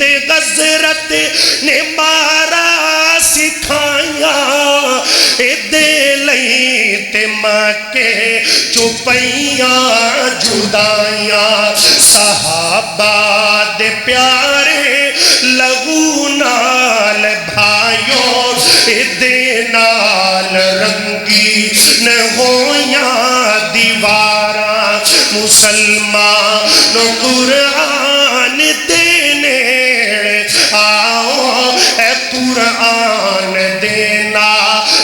تے غزرت نے مارا سکھایا دے لئی تے مکے چپیاں جدائیاں صحابہ دے پیارے لہو نال بھائیوں دے نال رنگی نہ ہویاں دیواراں مسلمانوں قرآن دینے آؤ اے قرآن دینا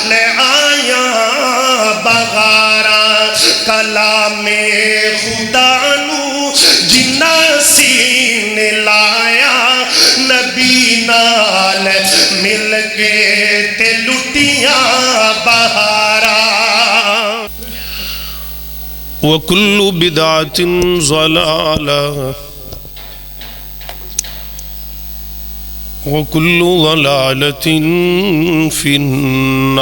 لے آیا بغاراں کلام خدا نو جنہ سین لایا نبی نال مل کے تے لٹیاں بہاراں وَكُلُّ بِدْعَةٍ ضَلَالَةٍ وَكُلُّ ضَلَالَةٍ فِي النَّارِ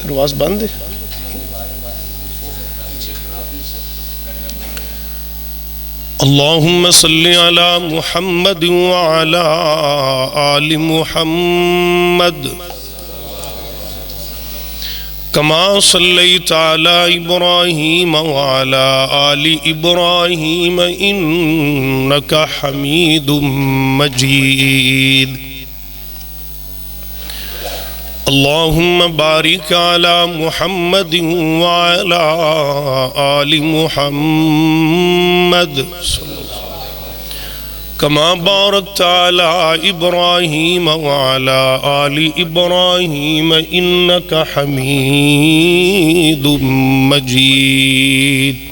رواز بند ہے اللہم صلی علی محمد وعلی آل محمد کما صلیت علی ابراہیم وعلی آل ابراہیم انکا حمید مجید اللہم بارک علی محمد وعلی آل محمد کما بارکت علی ابراہیم وعلی آل ابراہیم انکا حمید مجید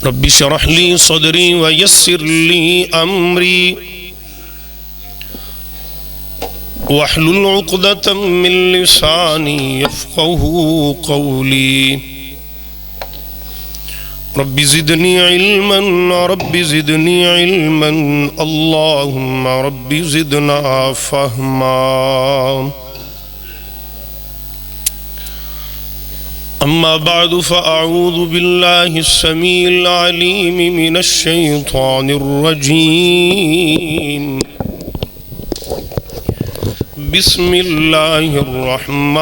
رب اشرح لی صدری ویسر لی امری واحلل عقدة من لساني يفقهوا قولي رب زدني علما رب زدني علما اللهم رب زدنا فهما أما بعد فأعوذ بالله السميع العليم من الشيطان الرجيم بسم اللہ الرحمن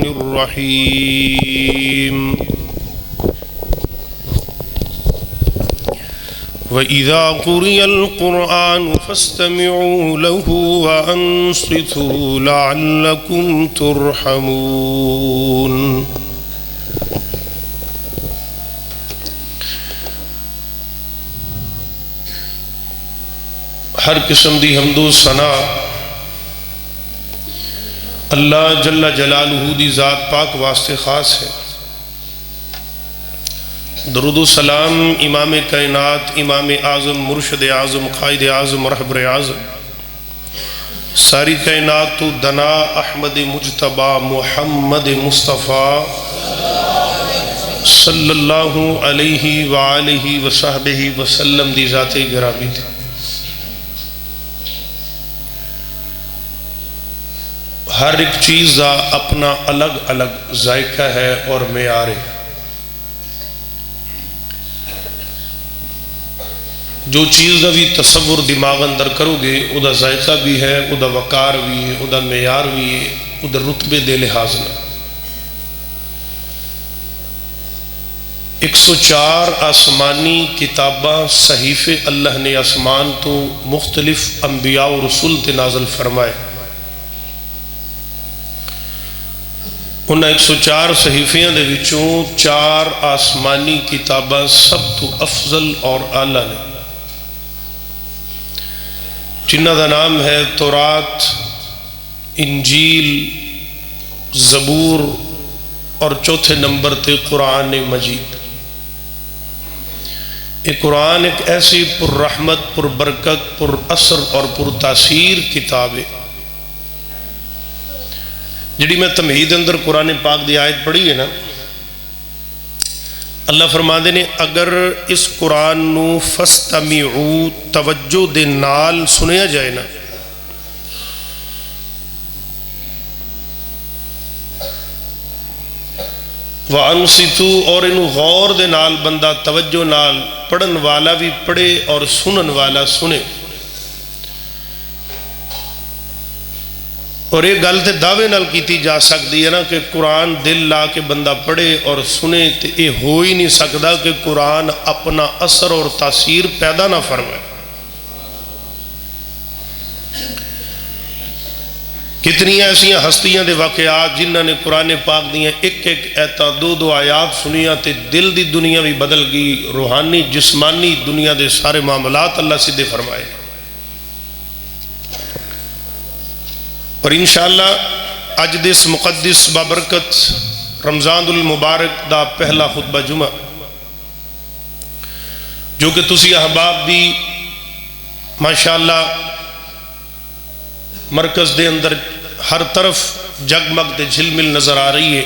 الرحیم وَإِذَا قُرِئَ الْقُرْآنُ فَاسْتَمِعُوا لَهُ وَأَنصِتُوا لَعَلَّكُمْ تُرْحَمُونَ ہر قسم دی حمد و ثنا اللہ جل جلالہ دی ذات پاک واسطے خاص ہے درود و سلام امام کائنات امام اعظم مرشد اعظم قائد اعظم رہبر اعظم ساری کائنات تو دنا احمد مجتبی محمد مصطفیٰ صلی اللہ علیہ وآلہ وصحبہ وسلم دی ذات گرامی تھی ہر ایک چیز کا اپنا الگ الگ ذائقہ ہے اور معیار ہے جو چیز کا بھی تصور دماغ اندر کرو گے وہ دا ذائقہ بھی ہے وہ دا وقار بھی ہے وہ دا معیار بھی ہے وہ دا رتبے دے لحاظ نہ 104 آسمانی کتاباں صحیفے اللہ نے آسمان تو مختلف انبیاء و رسول تے نازل فرمائے انہاں 104 صحیفیاں دے وچوں 4 آسمانی کتاباں سب تو افضل اور اعلیٰ نے جنہ دا نام ہے تورات انجیل زبور اور چوتھے نمبر تے قرآن مجید یہ قرآن ایک ایسی پر رحمت پر برکت پر اثر اور پر تاثیر کتاب ہے جڑی میں تمہید اندر قرآن پاک دی آیت پڑھی ہے نا اللہ فرماندے نے اگر اس قرآن نو فاستمعوا توجہ دے نال سنیا جائے نا وَأَنصِتُوا اور انہوں غور دے نال بندہ توجہ نال پڑھن والا بھی پڑھے اور سنن والا سنے. اور ایک گل تے دعوے نال کیتی جا سکتی ہے نا کہ قرآن دل لا کے بندہ پڑھے اور سنے، تے یہ ہو ہی نہیں سکتا کہ قرآن اپنا اثر اور تاثیر پیدا نہ فرمائے. کتنی ایسی ہستیاں دے واقعات جنہاں نے قرآن پاک دیاں ایک ایک ایتاں دو آیات سنیاں تے دل دی دنیا بھی بدل گئی، روحانی جسمانی دنیا دے سارے معاملات اللہ سیدھے فرمائے. اور انشاءاللہ اج دس مقدس بابرکت رمضان المبارک دا پہلا خطبہ جمعہ جو کہ تسی احباب بھی ماشاءاللہ مرکز دے اندر ہر طرف جگمگ تے جھلمل نظر آ رہی ہے.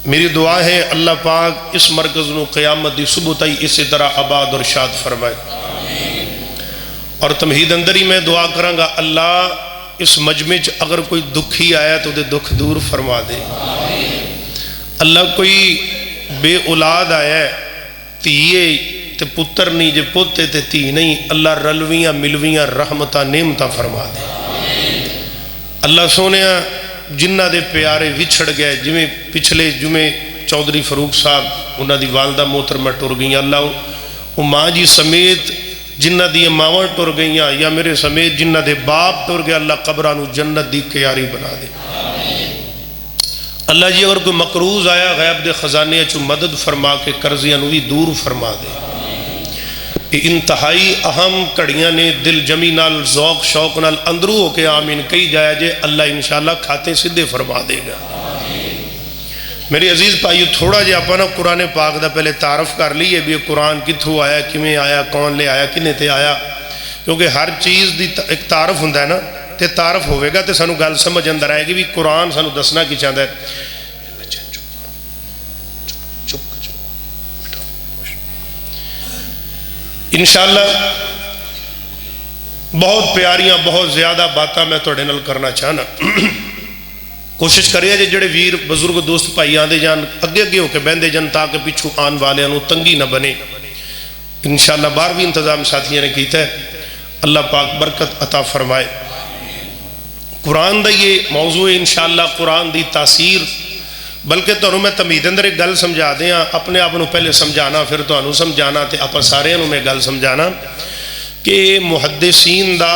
میری دعا ہے اللہ پاک اس مرکز نو قیامت دی صبح تائی اسی طرح آباد اور شاد فرمائے. اور تمہید اندر ہی میں دعا کروں گا اللہ اس مجمع اگر کوئی دکھی آیا تو دے دکھ دور فرما دے. اللہ کوئی بے اولاد آیا ہے تیئے تے پتر نہیں جے پوتے تے تی نہیں، اللہ رلویاں ملویاں رحمتہ نعمتہ فرما دے. اللہ سونیا جنہ دے پیارے وچھڑ گئے، جویں پچھلے جمعے چودھری فاروق صاحب انہاں دی والدہ محترمہ ٹر گئیں، اللہ وہ ماں جی سمیت جنہ دی ماواں ٹر گئیاں یا میرے سمیت جنہ دے باپ ٹر گئے، اللہ قبرانو جنت دی کیاری بنا دے. اللہ جی اگر کوئی مقروض آیا غیب دے خزانے چو مدد فرما کے قرضیاں نو بھی دور فرما دے. یہ انتہائی اہم کڑیاں نے دل جمی نال ذوق شوق نال اندرو ہو کے آمین کئی جایا جے اللہ انشاءاللہ کھاتے سدھے فرما دے گا. میرے عزیز بھائیو تھوڑا جے اپنا قرآن پاک دا پہلے تعارف کر لیے بھی قرآن کتھوں آیا، کیویں آیا، کون لے آیا، کنے تے آیا، کیونکہ ہر چیز دی ایک تعارف ہوندا ہے نا، تے تعارف ہوئے گا تے سانو گل سمجھ اندر آئے گی بھی قرآن سانو دسنا کی چاہتا ہے. انشاءاللہ بہت پیاریاں بہت زیادہ باتاں میں توڑے نل کرنا چاہنا. کوشش کرے جے جڑے ویر بزرگ دوست بھائی آندے جان اگے اگے ہو کے بہندے جان تاکہ پچھو آن والے انہوں تنگی نہ بنے. انشاءاللہ بارویں انتظام ساتھیاں نے کیتا ہے، اللہ پاک برکت عطا فرمائے. قرآن دا یہ موضوع انشاءاللہ قرآن دی تاثیر، بلکہ تو میں تمہید اندر ایک گل سمجھا دیا، اپنے آپ نو پہلے سمجھانا پھر تو انہوں سمجھانا تے اپا سارے انہوں میں گل سمجھانا کہ محدثین دا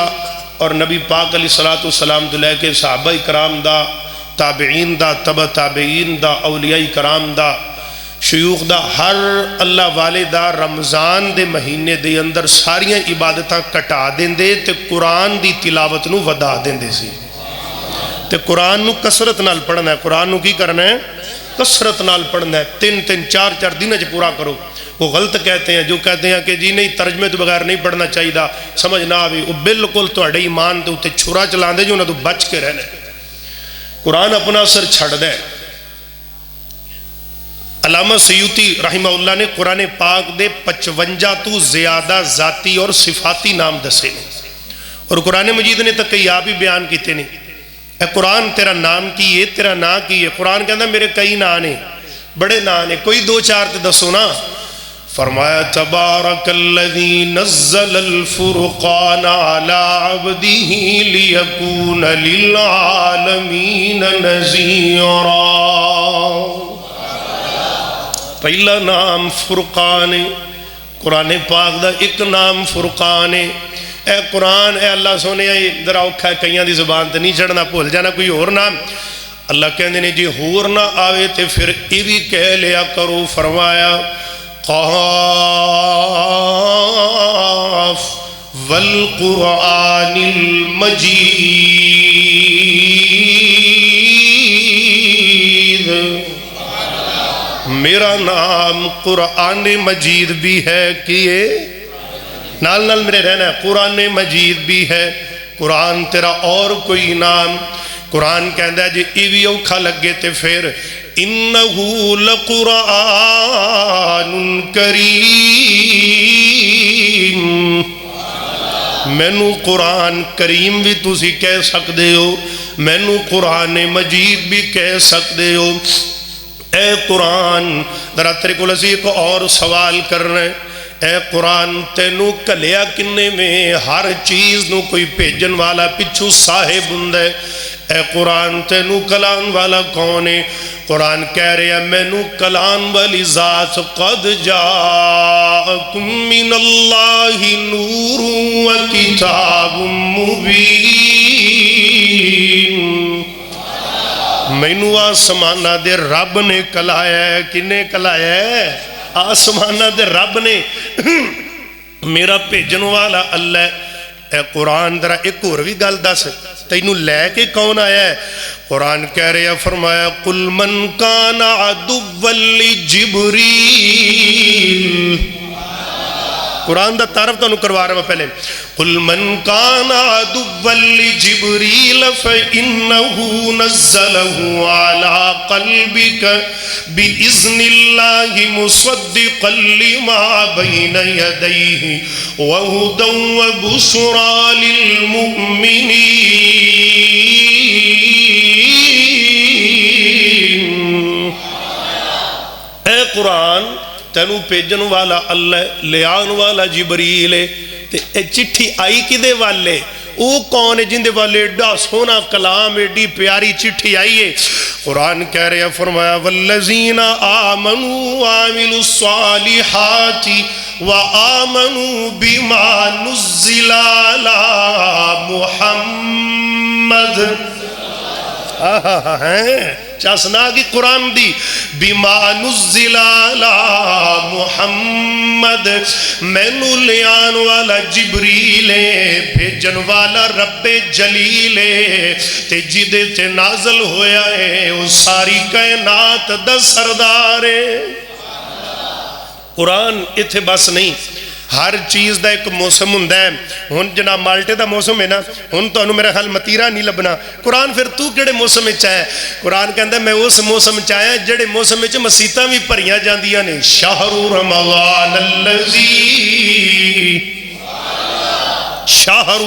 اور نبی پاک علیہ السلام دلے کے صحابہ کرام دا، تابعین دا، تبع تابعین دا، اولیاء کرام دا، شیوخ دا، ہر اللہ والے دا رمضان دے مہینے دے اندر ساریاں عبادتاں کٹا دیں دے تے قرآن دی تلاوت نو ودا دیں دے سی. تے قرآن نو کسرت نال پڑھنا ہے، قرآن نو کی کرنا ہے، کسرت نال پڑھنا ہے. 3 4 دن اج پورا کرو. وہ غلط کہتے ہیں جو کہتے ہیں کہ جی نہیں ترجمے تو بغیر نہیں پڑھنا چاہیے دا سمجھ نہ آوے، وہ بالکل تہاڈے ایمان دے اوتے چھرا چلاندے جو انہاں تو بچ کے رہنا. قرآن اپنا اثر چھڑ دے. علامہ سیوطی رحمہ اللہ نے قرآن پاک دے 55 تو زیادہ ذاتی اور صفاتی نام دسے نے، اور قرآن مجید نے تک کئی آپ ہی بیان کیتے نے. اے قرآن تیرا نام کی ہے، تیرا نا کی ہے. قرآن کہتا میرے کئی نا نے، بڑے نا نے، کوئی 2 4 تے دسو نا. فرمایا تبارک الذی نزل الفرقان علی عبدہ لیکون للعالمین نذیرا. پہلا نام فرقان ہے، قرآن پاک دا ایک نام فرقان ہے. اے قرآن اے اللہ سونے ذرا اوکھا ہے کئیاں دی زبان تے نہیں چڑھنا، بھول جانا کوئی اور نام. اللہ کہندے نے جی ہور نہ آوے تے پھر یہ بھی کہہ لیا کرو. فرمایا قاف والقرآن المجید، میرا نام قرآن مجید بھی ہے کیے نال نال میرے رہنا ہے، قرآن مجید بھی ہے. قرآن تیرا اور کوئی نام. قرآن کہندہ ہے جی ای بھی اوکھا لگے تے پھر انہو لقرآن کریم، مینو قرآن کریم بھی تسی کہہ سکتے ہو، مینو قرآن مجید بھی کہہ سکتے ہو. اے قرآن ذرا تیرے کو لذی کو اور سوال کرنا ہے، اے قرآن تینوں کلیا کنے میں؟ ہر چیز نو کوئی بھیجن والا پچھو صاحب ہوندا ہے۔ اے قرآن تینوں کلام والا کون ہے؟ قرآن کہہ رہے ہیں مینوں کلام والی ذات قد جاءکم من اللہ نور و کتاب مبین، مینوں آسمانہ دے رب نے کلایا ہے۔ کنے کلایا ہے؟ آسمانہ دے رب نے، میرا بھیجن والا اللہ ہے۔ اے قرآن ذرا ایک اور بھی گل دس، تینوں لے کے کون آیا ہے؟ قرآن کہہ رہے ہیں، فرمایا قل من کان عدوا لجبریل، قرآن دا تعارف تانوں کروا رہا میں پہلے، قل من کان عدوا لجبریل فإنه نزله على قلبك بإذن الله مصدقا لما بين يديه وهدى وبشرى للمؤمنين۔ اے قرآن تینوں پیجن والا اللہ، لیان والا جبریل ہے، تے اے چٹھی آئی کدے والے؟ او کون ہے جن دے والے ایڈا سونا کلام ایڈی پیاری چٹھی آئی ہے؟ قرآن کہہ رہے ہیں، فرمایا والذین آمنوا وعملوا الصالحات وآمنوا بما نزل على محمد، چاسنا کی قرآن دی، بما نزل علی محمد، مینو لیان والا جبریل بھیجن والا رب جلیل تے جدے تے نازل ہویا ہے وہ ساری کائنات دا سردار ہے۔ قرآن اتھے بس نہیں، ہر چیز دا ایک موسم ہوندا ہے۔ ہن جناب مالٹے دا موسم ہے نا، ہن تو میرا خیال متیرا نہیں لبنا۔ قرآن پھر تو کیڑے موسم وچ آیا؟ قرآن کہندا میں اس موسم وچ آیا جڑے موسم وچ مسیتاں بھی بھریاں جاندیاں نے۔ شہر رمضان الذی، شہر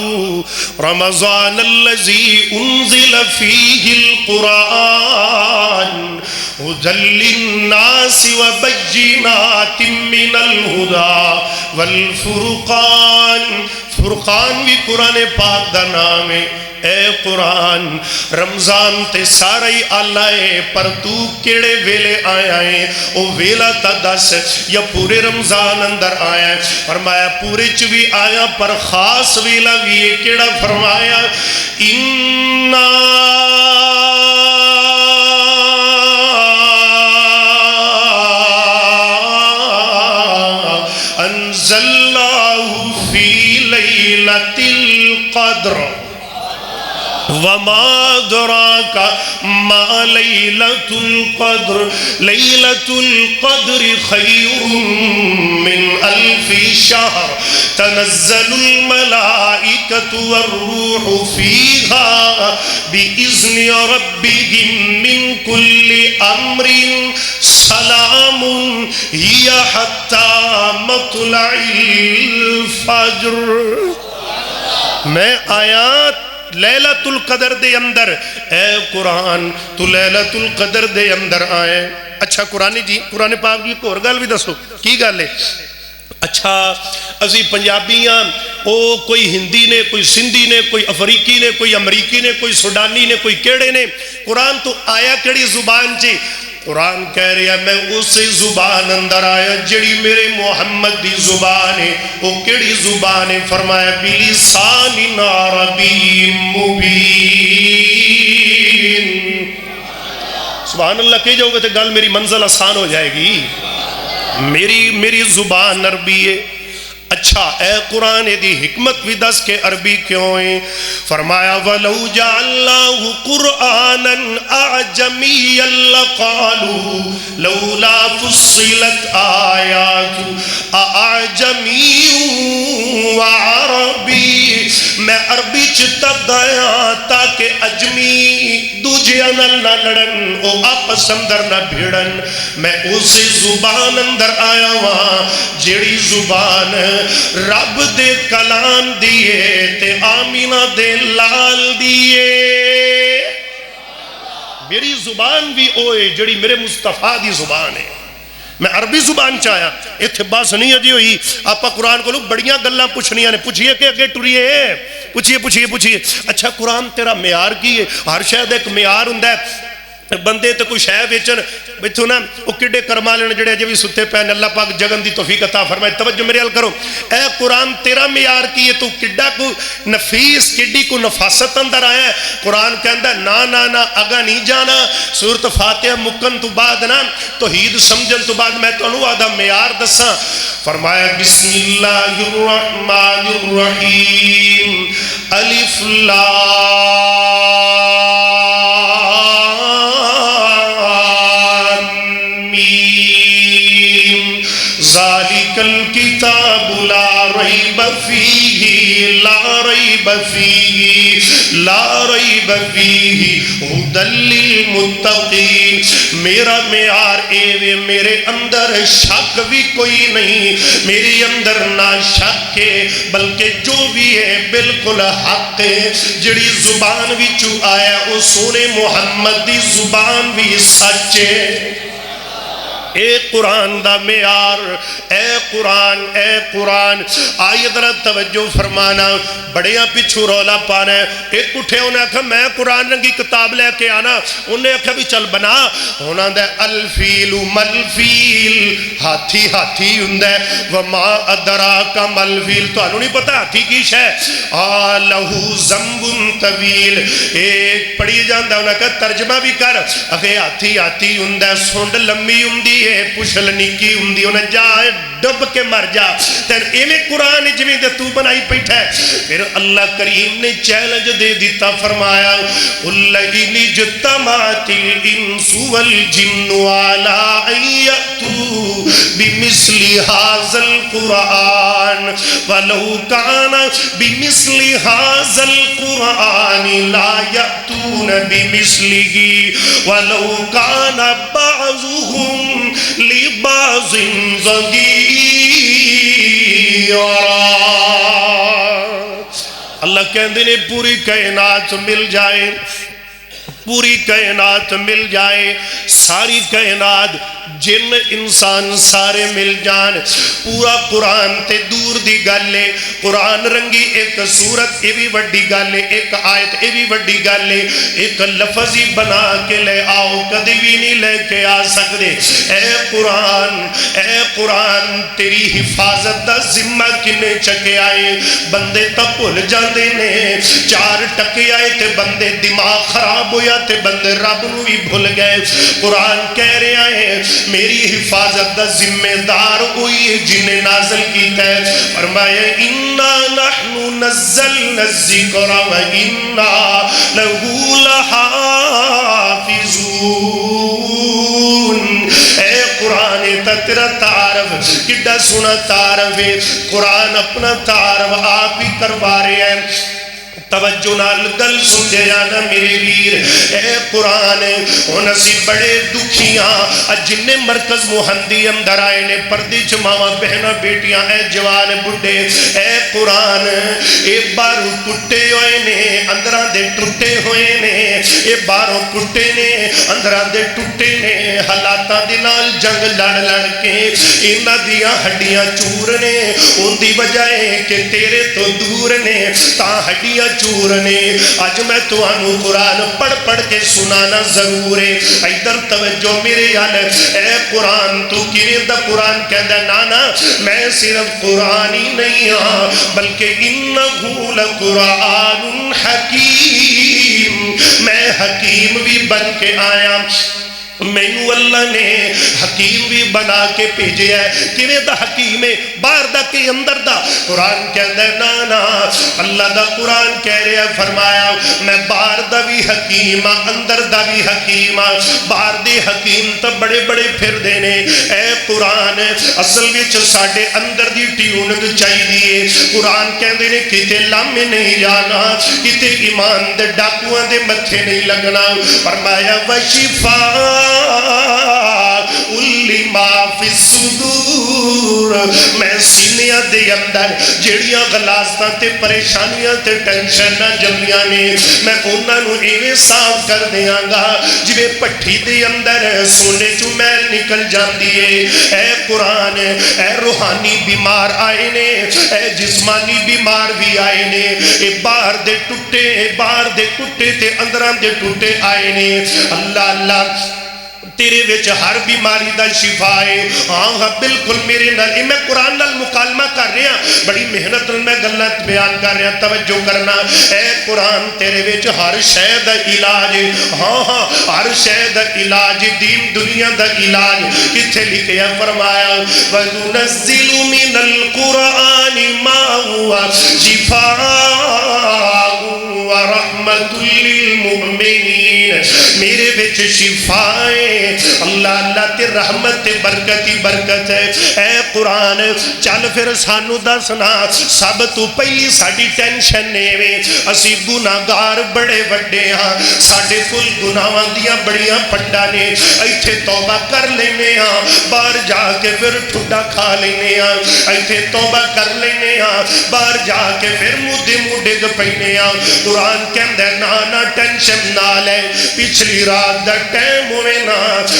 رمضان الذی انزل فیہ القرآن ہدی للناس وبینات من الہدی والفرقان، فرقان بھی قرآن پاک دا نام ہے۔ اے قرآن رمضان تے سارا ہی آلہ ہے، پر تو کیڑے ویلے آیا ہے؟ او ویلا تا دس، یا پورے رمضان اندر آیا ہے؟ فرمایا پورے چ بھی آیا پر خاص ویلا بھی ہے، کیڑا؟ فرمایا اِنَّا انزلناہ فی لیلۃ القدر وما ادراک ما لیلۃ القدر لیلۃ القدر خیر من الف شہر تنزل الملائکۃ والروح فیہا بإذن ربہم من کل امر سلام ہی حتی مطلع الفجر۔ میں آیات لیلۃ القدر دے اندر، اے قرآن تو لیلۃ القدر دے اندر آئے۔ اچھا قرآن جی، قرآن پاک جی کو اور گل بھی دسو کی گل ہے؟ اچھا اسی پنجابیاں، او کوئی ہندی نے، کوئی سندھی نے، کوئی افریقی نے، کوئی امریکی نے، کوئی سوڈانی نے، کوئی کیڑے نے، قرآن تو آیا کیڑی زبان چی؟ قرآن کہہ رہا میں اسی زبان اندر آیا جڑی میرے محمد دی زبان ہے۔ وہ کیڑی زبان ہے؟ فرمایا بلسان عربی مبین۔ سبحان اللہ کہہ جاؤ گے تو گل میری منزل آسان ہو جائے گی۔ میری زبان عربی ہے۔ اچھا اے قرآن دی حکمت بھی دس کے عربی کیوں ہے؟ فرمایا وَلَوْ جَعَلْنَاهُ قُرْآنًا أَعْجَمِيًّا لَقَالُوا لَوْلَا فُصِّلَتْ آيَاتُهُ أَعْجَمِيٌّ وَعَرَبِيٌّ۔ میں عربی چتا دایا تاکہ اجمی دوجے نال نہ لڑن، او آپس اندر نہ بھیڑن۔ میں اسی زبان اندر آیا وہاں جیڑی زبان رب دے کلام دیئے تے آمینہ دے لال دیئے۔ میری زبان بھی اوے جڑی میرے مصطفیٰ دی زبان ہے. میں عربی زبان چاہیا اتھے بس نہیں جی ہوئی آپ قرآن کو لوگ بڑیاں گلاں پوچھنیاں نے پوچھئے کہ اگے ٹریے پوچھئے اچھا قرآن تیرا معیار کی ہے؟ ہر شاید ایک معیار ہوندا ہے. بندے تو کوئی شے ویچن بیٹھو نا وہ کڈے کرمالے جڑے اجے بھی ستے پے نے اللہ پاک جگن دی توفیق عطا فرمائے. توجہ میرے حل کرو. اے قرآن تیرا معیار کی ہے؟ تو کڈا کو نفیس کڈی کو نفاست اندر آیا ہے. قرآن کہندا نا اگا نہیں جانا. سورۃ فاتحہ مکن تو بعد نا توحید سمجھن تو بعد میں تانوں آدھا معیار دساں. فرمایا بسم اللہ الرحمن الرحیم الف لام ذالک الکتاب لا ریب فیہ ھدی للمتقین. میرا معیار اے میرے اندر شک بھی کوئی نہیں, میرے اندر نہ شک ہے بلکہ جو بھی ہے بالکل حق ہے. جڑی زبان وچوں آیا او سونے محمد دی زبان بھی سچ ہے. اے قرآن دا معیار, اے قرآن آئی ذرا توجہ فرمانا. بڑیاں پچھو رولا پانا ہے. ایک اٹھے انہیں کہا میں قرآن رنگی کتاب لے کے آنا, انہیں کہا بھی چل بنا. انہاں دے الفیل ملفیل ہاتھی ہوندے وما ادراک ملفیل. تو انہوں نہیں پتا ہاتھی کی شے لہو ذنب طویل. ایک پڑھی جاندہ انہیں کہا ترجمہ بھی کر. اگے ہاتھی ہوندے سونڈ لمبی ہوندی پوچھل نیکی ہوندی انہیں جا ڈب کے مر جا. تین ایمیں قرآن جمیں دے تو بنائی پیٹھا ہے. پھر اللہ کریم نے چیلنج دے دیتا, فرمایا الَّذِينَ اجْتَمَعَتِ الْإِنسُ وَالْجِنُّ عَلَىٰ أَن يَأْتُوا بِمِثْلِ هَٰذَا الْقُرْآنِ وَلَوْ كَانَ بِمِثْلِ هَٰذَا الْقُرْآنِ لَا يَأْتُونَ بِمِثْلِهِ وَلَوْ كَانَ بَعْضُهُمْ لِبَعْضٍ ظَهِيرًا. اللہ کہندے نے پوری کائنات مل جائے, پوری کائنات مل جائے, ساری کائنات جن انسان سارے مل جان, پورا قرآن تے دور دی گالے. قرآن رنگی ایک سورت یہ بھی وڈی گالے, ایک آیت یہ بھی وڈی گالے. ایک لفظ ہی بنا کے لے آؤ کدی بھی نہیں لے کے آ سکتے. اے قرآن تیری حفاظت دا ذمہ کنے چکے آئے. بندے تا بھول جاندے نے, 4 ٹکے آئے تے بندے دماغ خراب ہویا تے بندے رب نو بھی بھول گئے. قرآن کہہ رہے ہیں میری حفاظت دا ذمہ دار ہوئی جنہیں نازل کیتا ہے. فرمایا اِنَّا نَحْنُ نَزَّلْنَا الذِّكْرَ وَإِنَّا لَهُ لَحَافِظُونَ. اے قرآن تا تیرا تعارف کڈا سنا تعارف ہے. قرآن اپنا تعارف آپ ہی کروا رہے ہیں. توجہ نال گل سن دے جانا میرے ویر. اے قرآن ہن اسی بڑے دکھیاں جن مرکز محندی اندر آئے نے, پردی جماواں بہناں بیٹیاں, اے جوان بڑھے. اے قرآن اے بارو ٹوٹے ہوئے نے اندراں دے ٹوٹے ہوئے نے, اے بارو ٹوٹے نے اندراں دے ٹوٹے نے. حالاتاں دے نال جنگ لڑ کے انہاں دیاں ہڈیاں چور نے, ان دی وجہ ہے کہ تیرے تو دور نے تا ہڈیاں چور نے. آج میں تو آنو قرآن پڑھ کے سنانا ضرور ہے. ادھر توجہ میرے یال. اے قرآن تو کیویں دا قرآن کہندا نانا میں صرف قرآن ہی نہیں ہاں بلکہ انہو لقرآن حکیم, میں حکیم بھی بن کے آیا. مینو اللہ نے حکیم بھی بنا کے بھیجے ہے. کیویں دا حکیم ہے, باہر دا کہ اندر دا. قرآن کہندا ہے نا اللہ دا قرآن کہہ رہا ہے, فرمایا میں باہر دا بھی حکیم ہاں اندر دا بھی حکیم ہاں. باہر دے حکیم تا بڑے بڑے پھر دینے. اے قرآن اصل وچ ساڈے اندر دی ٹیوننگ چاہیے. قرآن کہندے نے کتے لامے نہیں جانا, کتے ایمان دے ڈاکواں دے متھے نہیں لگنا. فرمایا وشفاء لما فی الصدور میں سینیاں دے اندر جڑیاں غلاظتاں تے پریشانیاں تے ٹینشناں جمیاں نے میں انہاں نوں ایویں صاف کر دیاں گا جویں پٹھی دے اندر سونے چوں میل نکل جاندی ہے۔ اے قرآن اے روحانی بیمار آئے نے، اے جسمانی بیمار بھی آئے نے، اے باہر دے ٹوٹے تے اندراں دے ٹوٹے آئے نے۔ اللہ اللہ تیرے وچ ہر بیماری دا شفا ہے۔ ہاں بالکل میرے نال میں قرآن نال مکالمہ کر رہا، بڑی محنت نال میں گلاں بیان کر رہا، توجہ کرنا۔ اے قرآن تیرے وچ ہر شے دا علاج ہے۔ ہاں ہر شے دا علاج، دین دنیا دا علاج کتھے لکھیا؟ فرمایا وَنُنَزِّلُ مِنَ الْقُرْآنِ مَا هُوَ شِفَاءٌ وَرَحْمَةٌ لِّلْمُؤْمِنِينَ، میرے وچ شفا ہے، اللہ اللہ تے رحمت تے برکت ہی برکت ہے۔ اے قرآن چل پھر سانو دسنا، سب تو پہلی ساڈی ٹینشن نے اسی گناہگار بڑے وڈے ہاں، ساڈے کل گناہاں دیاں بڑیاں پنڈا نے، ایتھے توبہ کر لینے ہاں، باہر جا کے پھر ٹھڈا کھا لینے ہاں، ایتھے توبہ کر لینے ہاں، باہر جا کے پھر منہ ڈگ پینے ہاں۔ قرآن کہندا ہے نا ٹینشن نہ لے، پچھلی رات دا ٹائم ہوئے نا،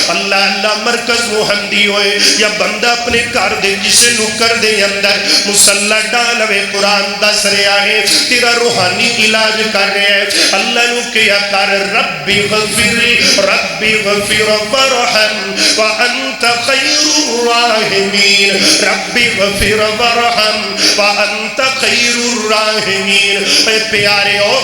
اللہ اللہ مرکز محمدی ہوئے یا بندہ اپنے گھر دے کسے نکر دے اندر مسلح ڈالوے، قرآن دس رہا ہے، تیرا روحانی علاج کر رہا ہے۔ اللہ نو کیا کر ربی غفر ورحم وانت خیر الراحمین، ربی غفر ورحم وانت خیر الراحمین۔ اے پیارے ہو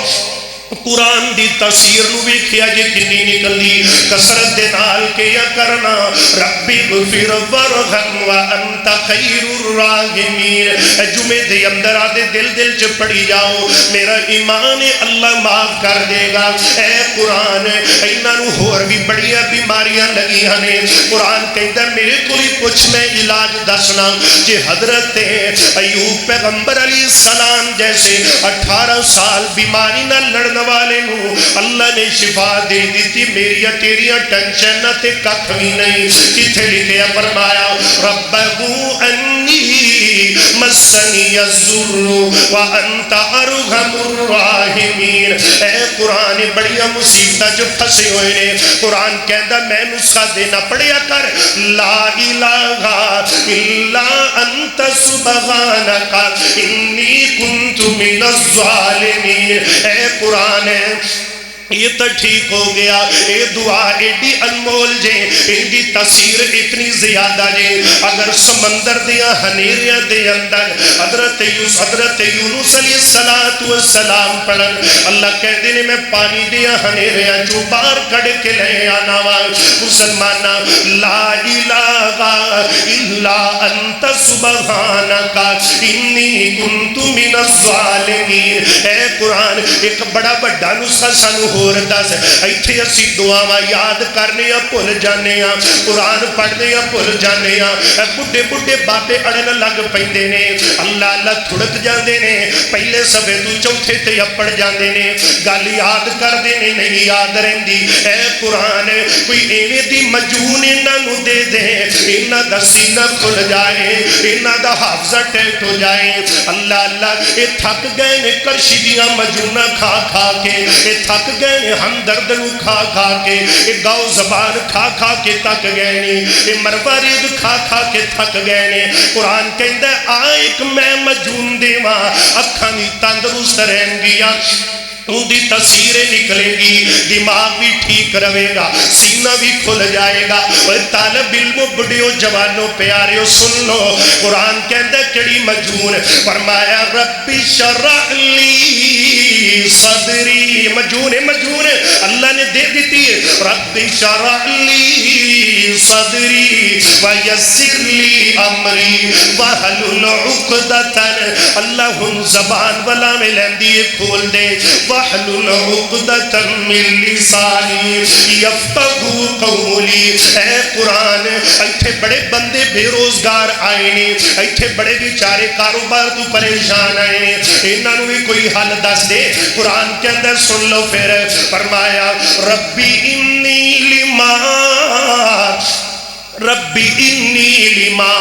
قرآن دی تفسیر نو ویکھیا جے کنی نکلدی کثرت دے نال کیا کرنا ربی غفر ورحم وانت خیر الراحمین۔ جمعے دے اندر آدھے دل چ پڑھی جاؤ، میرا ایمان اللہ معاف کر دے گا۔ اے قرآن انہاں نو ہور بھی بڑیاں بیماریاں لگیاں نے، قرآن کہندا میرے کول ہی پوچھ میں علاج دسنا۔ جے حضرت ایوب پیغمبر علیہ السلام جیسے 18 سال بیماری نہ لڑنا والے نو اللہ نے شفا دے دیتی، میری تیریاں ٹینشن تے ککھ بھی نہیں۔ کتھے لکھیا؟ فرمایا ربہ انی مسنی الضر وانت ارحم الراحمین۔ اے قرآن بڑیاں مصیبتاں جو پھسے ہوئے نے، قرآن کہندا میں نسخہ دینا پڑھیا کر لا الہ الا انت سبحانک انی کنت من الظالمین۔ اے قرآن یہ تو ٹھیک ہو گیا، اے دعا ایڈی انمول جے، ایڈی تاثیر اتنی زیادہ جے، اگر سمندر دیا ہنیریاں دے اندر حضرت یونس علیہ السلام پڑھن، اللہ کہہ دینے میں پانی دیا ہنیریاں جو باہر کڑ کے لے آنا وا۔ مسلمانہ لا الہ الا انت سبحانک انی کنت من الظالمین۔ اے قرآن ایک بڑا بڑا نسخہ سانو ہور دس، ایتھے اسی دعاواں یاد کرنے یا بھول جانے ہاں، قرآن پڑھنے یا بھول جانے ہاں، بڈھے بڈھے بابے اڑن لگ پیندے نے، اللہ اللہ تھڑک جاندے نے، پہلے صفحے تو چوتھے تے اپڑ جاندے نے، گل یاد کردے نے نہیں یاد رہندی۔ اے قرآن کوئی ایویں دی مجنون انہاں نو دے دے، انہاں دا سینہ کھل جائے، انہاں دا حافظہ ٹیٹ ہو جائے۔ اللہ اللہ اے تھک گئے نے کرشی دیاں مجنونہ کھا کھا کے، اے تھک گئے نے ہمدرد نو کھا کھا کے، اے گاؤ زبان کھا کھا کے تھک گئے نے، اے مروارید کھا کھا کے تھک گئے نے۔ قرآن کہندا آ ایک میں مجنون دیواں، اکھاں وی تندرست رہن گیاں، ان دی تصویریں نکلے گی، دماغ بھی ٹھیک رہے گا، سینہ بھی کھل جائے گا۔ اور طالب علم بڑیو جوانوں پیاریو سن لو، قرآن کہندا کیڑی مجنون، فرمایا ربی شرح لی صدری، مجنون اللہ نے دے دیتی ہے، ربی شرح لی صدری ویسر لی امری وحلل عقدۃ، اللہ ہن زبان والا میں لیندی کھول دے، وحلل عقدۃ من لسانی یفقہوا قولی۔ اے قرآن ایتھے بڑے بندے بے روزگار آئے نے، ایتھے بڑے بیچارے کاروبار تو پریشان آئے نے، انہاں نوں بھی کوئی حل دس دے۔ قرآن کے اندر سن لو پھر، فرمایا ربی انی لما رب ربی انی لما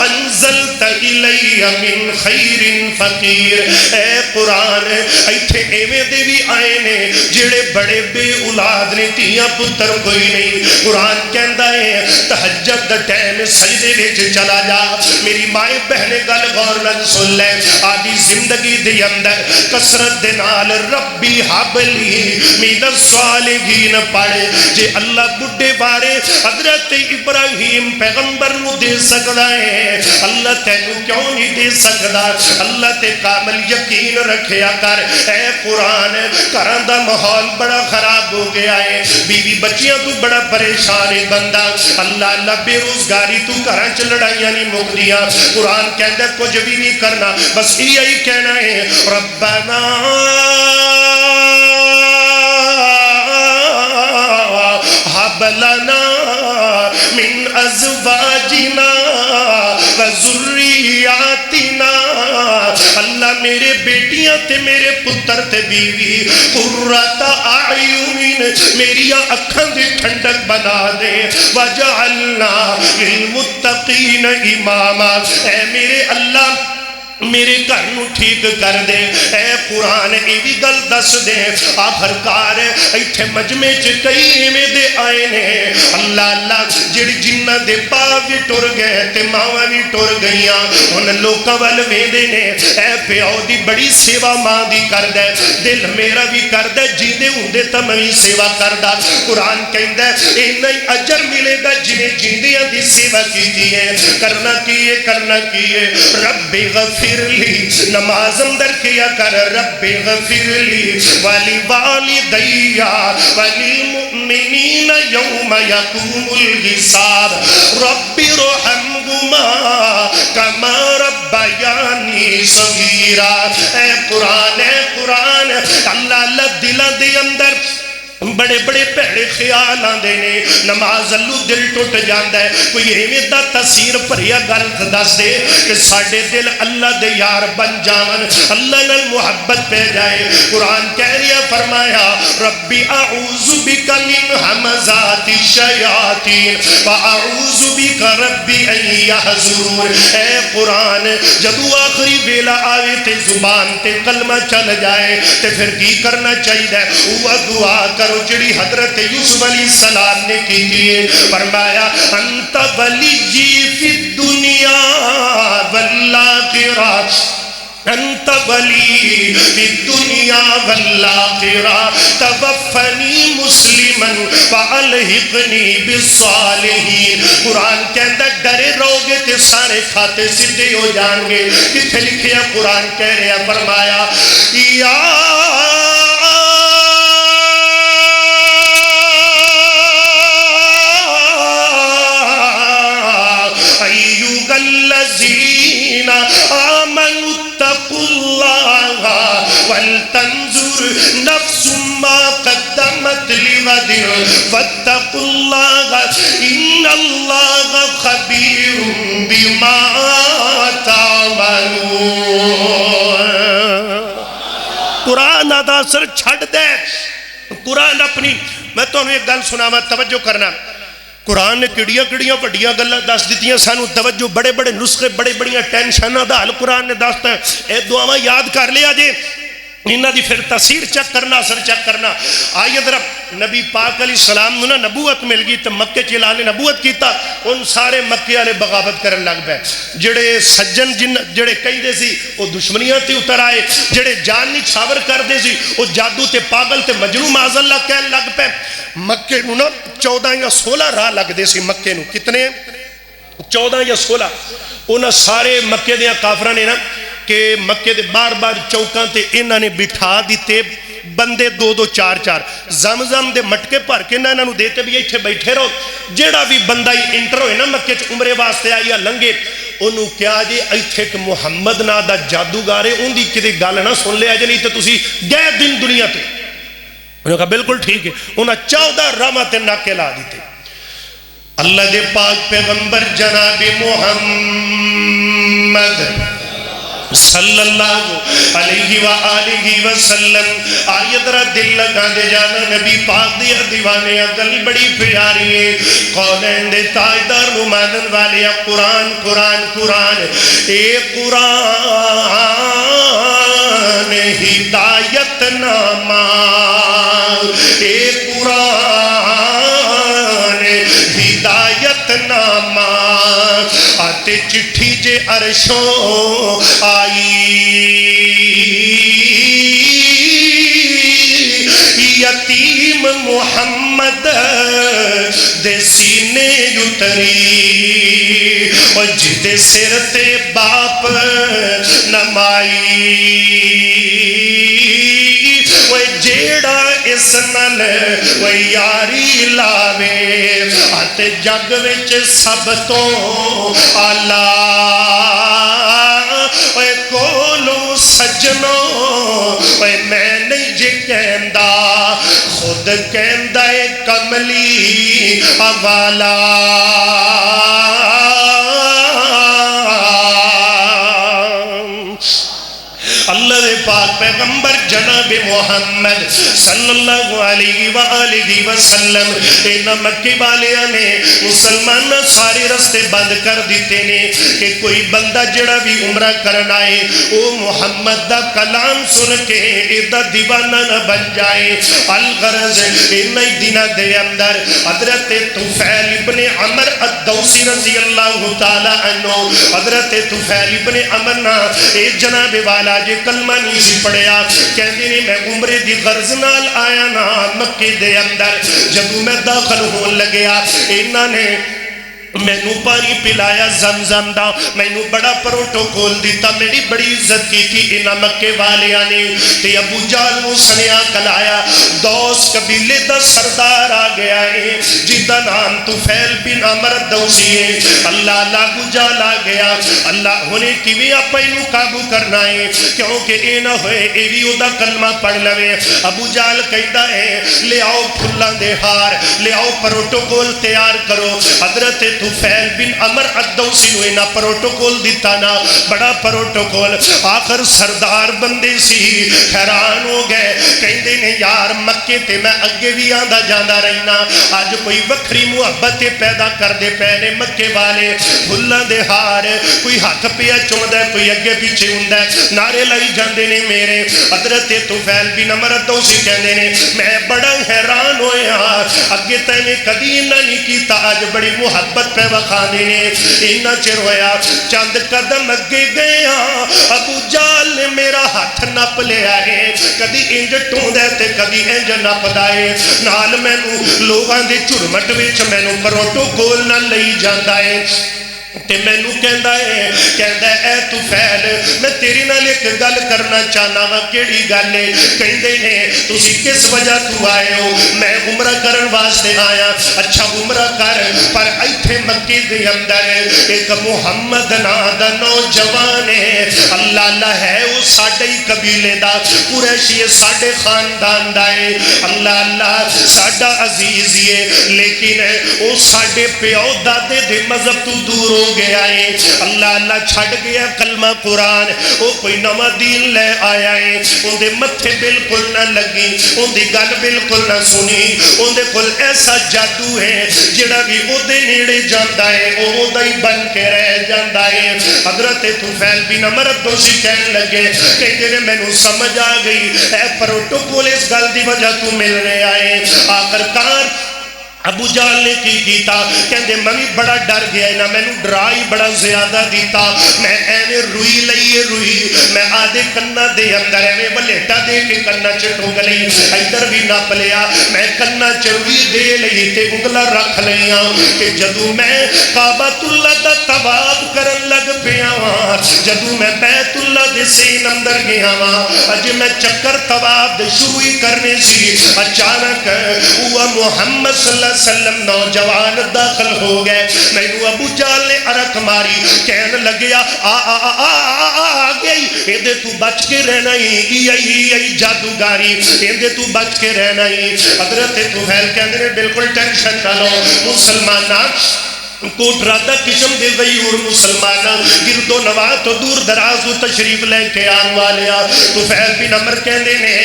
انزلت الی من خیر فقیر. اے قرآن ایتھے ایویں دے بھی آئے نے جڑے بڑے بے اولاد نے تیاں پتر کوئی نہیں. قرآن کہندا ہے تہجد دا ٹائم سجدے وچ چلا جا. میری مائیں بہنیں گل غور نال سن لے. آدھی زندگی دے اندر کثرت دے نال ربی حبلی من الصالحین پڑھے. جے اللہ بڈھے بارے حضرت ابراہیم پیغمبر نو دے سکدا ہے اللہ تینوں کیوں نہیں دے سکدا؟ اللہ تے کامل یقین رکھیا کر. اے قرآن گھراں دا ماحول بڑا خراب ہو گیا ہے. بیوی بچیاں تو بڑا پریشان ہے بندہ. اللہ اللہ بے روزگاری تو گھراں چ لڑائیاں نہیں مکدیاں. قرآن کہندا کچھ بھی نہیں کرنا بس یہی کہنا ہے ربنا هب لنا من ازواجنا وذریاتنا. اللہ میرے بیٹیاں تے میرے پتر تے بیوی قرۃ اعین میری اکھاں دی ٹھنڈک بنا دے. وجعلنا للمتقین اماما. اے میرے اللہ میرے گھر نو ٹھیک کر دے. اے قرآن ای بھی گل دس دے. آخرکار ایتھے مجمع چ کئی ایویں دے آئے نے اللہ اللہ جڑی جنہ دے پا بھی ٹر گئے تے ماواں بھی ٹر گئیاں. ہن لوکاں ول ویندے نے اے پیو دی بڑی سیوا ماں دی کردا. دل میرا بھی کردا جیندے ہوندے تے میں بھی سیوا کردا. قرآن کہندا اینا ہی اجر ملے گا جنے جیندیاں دی سیوا کیتی ہے. کرنا کی ہے رب غفر لی. نماز اندر کیا کر رب غفر لی ولی والدی وللمؤمنین یوم یقوم الحساب. رب ارحمہما کما ربیانی صغیرا. اے قرآن اللہ اللہ دلاں دے اندر بڑے بڑے پیڑے خیال آندے نے. نماز اللہ دل ٹوٹ جاندا ہے. کوئی ایویں دا تاثیر بھریا گل دس دے کہ ساڈے دل اللہ دے یار بن جاون اللہ نال محبت پہ جائے. قرآن کہہ رہا فرمایا ربی اعوذ بک من ہمزات الشیاطین واعوذ بک ربی ان یحضرون. اے قرآن جدو آخری ویلا آوے تے زبان تے کلمہ چل جائے تے پھر کی کرنا چاہیے؟ وہ دعا کرو جڑی حضرت یوسف علیہ السلام نے کی تھی. فرمایا انت ولی فی الدنیا والآخرہ انت ولی فی الدنیا والآخرہ توفنی مسلما والحقنی بالصالحین. قرآن کہندا ڈرے رہو گے تے سارے کھاتے سیدھے ہو جان گے. کتھے لکھیا؟ قرآن کہہ رہا فرمایا یا الذین آمنوا اتقوا اللہ ولتنظر نفس ما قدمت لغد واتقوا اللہ ان اللہ خبیر بما تعملون. قرآن دا اثر چھڑ دے. قرآن اپنی میں تو ایک گل سناواں توجہ کرنا. قرآن نے کڑیاں وڈیاں گلاں دس دتیاں سانو توجہ. بڑے بڑے نسخے بڑے بڑیاں ٹینشناں دا حل قرآن نے دستا ہے. اے دعاواں یاد کر لیا جے انہاں دی پھر تاثیر چیک کرنا اثر چیک کرنا. آئیے ذرا نبی پاک علیہ السلام نو نبوت مل گئی تو مکے چ اعلان نبوت کیتا. ان سارے مکے والے بغاوت کرن لگ پے. جڑے سجن جن جڑے کہندے سی وہ دشمنیاں تے اتر آئے. جڑے جان نچھاور کردے سی وہ جادو تے پاگل تے مجنون معاذ اللہ کہن لگ پے. مکے نو نا 14 یا 16 راہ لگدے سی مکے نو. کتنے؟ 14 یا 16. انہاں سارے مکے دیاں کافراں نے نا کہ مکے دے بار بار چوکاں تے انہاں نے بٹھا دیتے بندے 2-2 4-4 زمزم دے مٹکے بھر کے انہاں نوں دیتے بھی ایتھے بیٹھے رہو. جیڑا بھی بندہ انٹر ہوئے نا مکے چ عمرے واسطے آئی یا لنگے انہوں کیا جی ایتھے ایک محمد نا دا جادوگر ہے ان دی کدی گل نہ سن لیا جے نہیں تے تسی گئے دن دنیا تے. انہوں نے کہا بالکل ٹھیک ہے. انہاں 14 رحمت ناکے لا دیتے. اللہ دے پاک پیغمبر جناب محمد صلی اللہ علیہ وآلہ وسلم. آئیے ذرا دل لگا دے جانا نبی پاک دیا دیوانے گل بڑی پیاری ہے. قولین دے تاجدار مانن والے قرآن قرآن قرآن اے قرآن ہدایت نامہ اے قرآن ہدایت نامہ آتے چٹھی جے عرشوں آئی یتیم محمد دے سینے اتری اور جدے سر تے باپ نمائی وہ جیڑا اس نل وہ یاری لاوے آتے جگ وچ سب تو آلہ وہ کولو سجنوں وہ میں نہیں جے کہندہ خود کہندہ کملی حوالہ. اللہ دے پاک پیغمبر جناب محمد صلی اللہ علیہ وآلہ وسلم اینا مکہ والیاں نے مسلمان سارے رستے بند کر دیتے نے کہ کوئی بندہ جڑا بھی عمرہ کرنا ہے او محمد دا کلام سن کے ایدہ دیوانہ نہ بن جائے. الغرض اینا ہی دینہ دے اندر حضرت طفیل ابن عمر الدوسی رضی اللہ تعالیٰ عنہ حضرت طفیل ابن عمر نا اے جناب والا جے کلمہ نہیں سی پڑھیا کہندے نے میں عمرے دی غرض نال آیا نا مکے دے اندر جب میں داخل ہون لگیا انہاں نے میں نو پانی پلایا زمزم دا میں نو بڑا پروٹوکول دیتا میری بڑی عزت کی تھی انہاں مکے والیاں نے تے ابو جال نو سنیا کلایا دوس قبیلے دا سردار آ گیا ہے جدا نام طفیل بن عمر دوسی ہے. اللہ ابو جال آ گیا اللہ ہونے کی بھی آپ انہوں قابو کرنا ہے کیونکہ اے نہ ہوئے اے بھی او دا کلمہ پڑھ لوے. ابو جال کہتا ہے لے آؤ پھلاں دے ہار لے آؤ پروٹوکول تیار کرو. حضرت طفیل بن عمر الدوسی نو اینا پروٹوکول دیتا نا بڑا پروٹوکول. آخر سردار بندے سی حیران ہو گئے کہندے نے یار مکے تے میں اگے بھی آندہ جاندہ رہنا آج کوئی وکری محبت پیدا کر دے پہنے مکے والے بھلان دے ہار کوئی ہاتھ پیا چوندہ ہے کوئی اگے پیچھے ہوندہ ہے نعرے لائی جاندے نے میرے. حضرت طفیل بن عمر الدوسی کہندے نے میں بڑا حیران ہوئے اگے تینے کدی نہ نہیں کیتا آج بڑی محبت پہ وقانے نے انہا چر ہویا چند قدم اگے گیا ابو جال نے میرا ہاتھ نپ لیا ہے کدی انج ٹوندے تے کدی انج نپ دائے نال میں نو لوگاں دے چڑمٹ وچ میں نو پروٹوکول نہ لئی جاندہ ہے تے میں نو کہندہ ہے اے طفیل میں تیری نال ایک گل کرنا چاہنا وا کیڑی گل ہے کہندے نے تسی کس وجہ تو آئے ہو میں عمرہ کرن واسطے آیا. اچھا عمرہ کر پر ایتھے مکے دے اندر ایک محمد نام دا نوجوان ہے اللہ اللہ ہے وہ ساڈے ہی قبیلے دا قریشی ساڈے خاندان دا ہے اللہ اللہ ساڈا عزیز ہے لیکن وہ ساڈے پیو دادے دے مذہب تو دور ہو گیا ہے اللہ اللہ چھڑ گیا کلمہ قرآن وہ کوئی نوا دین لے آیا ہے ان دے متھے بالکل نہ لگی ان دی گل بالکل نہ سنی ان دے کل ایسا جادو ہے جڑا بھی او دے نیڑے جاندہ ہے او دا ہی بن کے رہ جاندہ ہے. حضرت طفیل بن عمر الدوسی کہنے لگے کہتے نے میں نو سمجھ آ گئی اے پروٹوکول اس گل دی وجہ تو مل رہے آئے. آخرکار ابو جال نے کی کیتا کہندے میں بڑا ڈر گیا نا میں نو ڈرائی بڑا زیادہ دیتا میں ایوے روئی لئیے روئی میں آدھے کنہ دے اندر ایوے بلیٹا دے کے کنہ چٹو گلی ایدر بھی نہ پلیا میں کنہ چروی دے لئی تے انگلہ رکھ لئیا کہ جدو میں کعبۃ اللہ دا طواف کرن لگ پیا جدو میں بیت اللہ دے سین اندر گیا اج میں چکر طواف دے شروعی کرنے سی اچانک ہوا محمد صلی اللہ وسلم نوجوان داخل ہو گئے میں نو ابو جال نے عرق ماری کہنے لگیا گئی اندے تو بچ کے رہنا ہی جادوگاری اندے تو بچ کے رہنا ہی. حضرت طفیل کہنے بالکل ٹینشن نہ لو مسلمان کوٹرا دا قسم دے غیور مسلمانہ گرد و نواح تو دور دراز و تشریف لے کے آن والیا طفیل بن عمر کہندے نے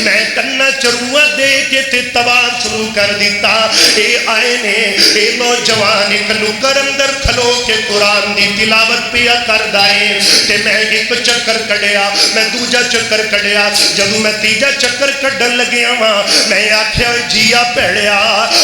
میں کنا چروہ دے کے تے تبار شروع کر دیتا اے آئے نے اے نوجوان ایک نکر اندر کھلو کے قرآن دی تلاوت پیا کر دائے تے میں ایک چکر کڑیا میں دوجا چکر کڑیا جدو میں تیجا چکر کڑن لگیا ہاں میں آکھیا جیا پیڑیا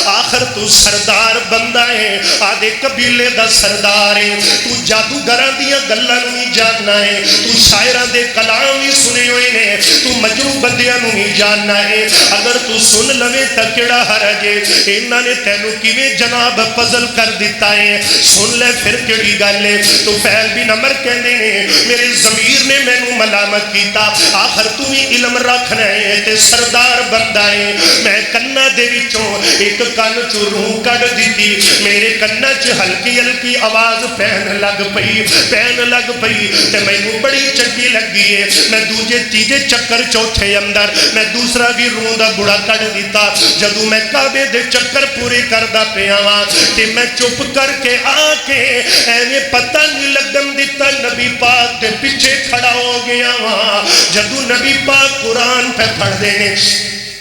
آخر تو سردار بندہ ہے آدھے قبیلے دا سردار ہے تو جادوگراں دیاں گلاں نہیں جاننا ہے تو شاعراں دے کلام بھی سنے ہوئے نے تو مجروح بندیاں نہیں جاننا ہے اگر تو سن لوے تا کیڑا حرج ہے انہاں نے تینوں کیویں جناب فضل کر دیتا ہے سن لے پھر کیڑی گل ہے تو فیل بن عمر کہندے نے میرے ضمیر نے مینوں ملامت کیتا آخر تو ہی علم رکھنا ہے تے سردار بندہ ہے میں کنا دے وچوں ایک کن چوں روح کڈ دتی میرے کنا چ ہلکی ہلکی آواز پہن لگ پئی تے مینوں بڑی چنگی لگی ہے میں دوجے تیجے چکر چوتھے اندر میں دوسرا بھی روح دا بڑا کڈ دیتا جدوں میں کعبے دے چکر پورے کردا پیا ہاں تے میں چپ کر کے آ کے ایویں پتہ نہیں لگن دتا نبی پاک دے پیچھے کھڑا ہو گیا ہاں جدوں نبی پاک قرآن پہ پڑھ دے نے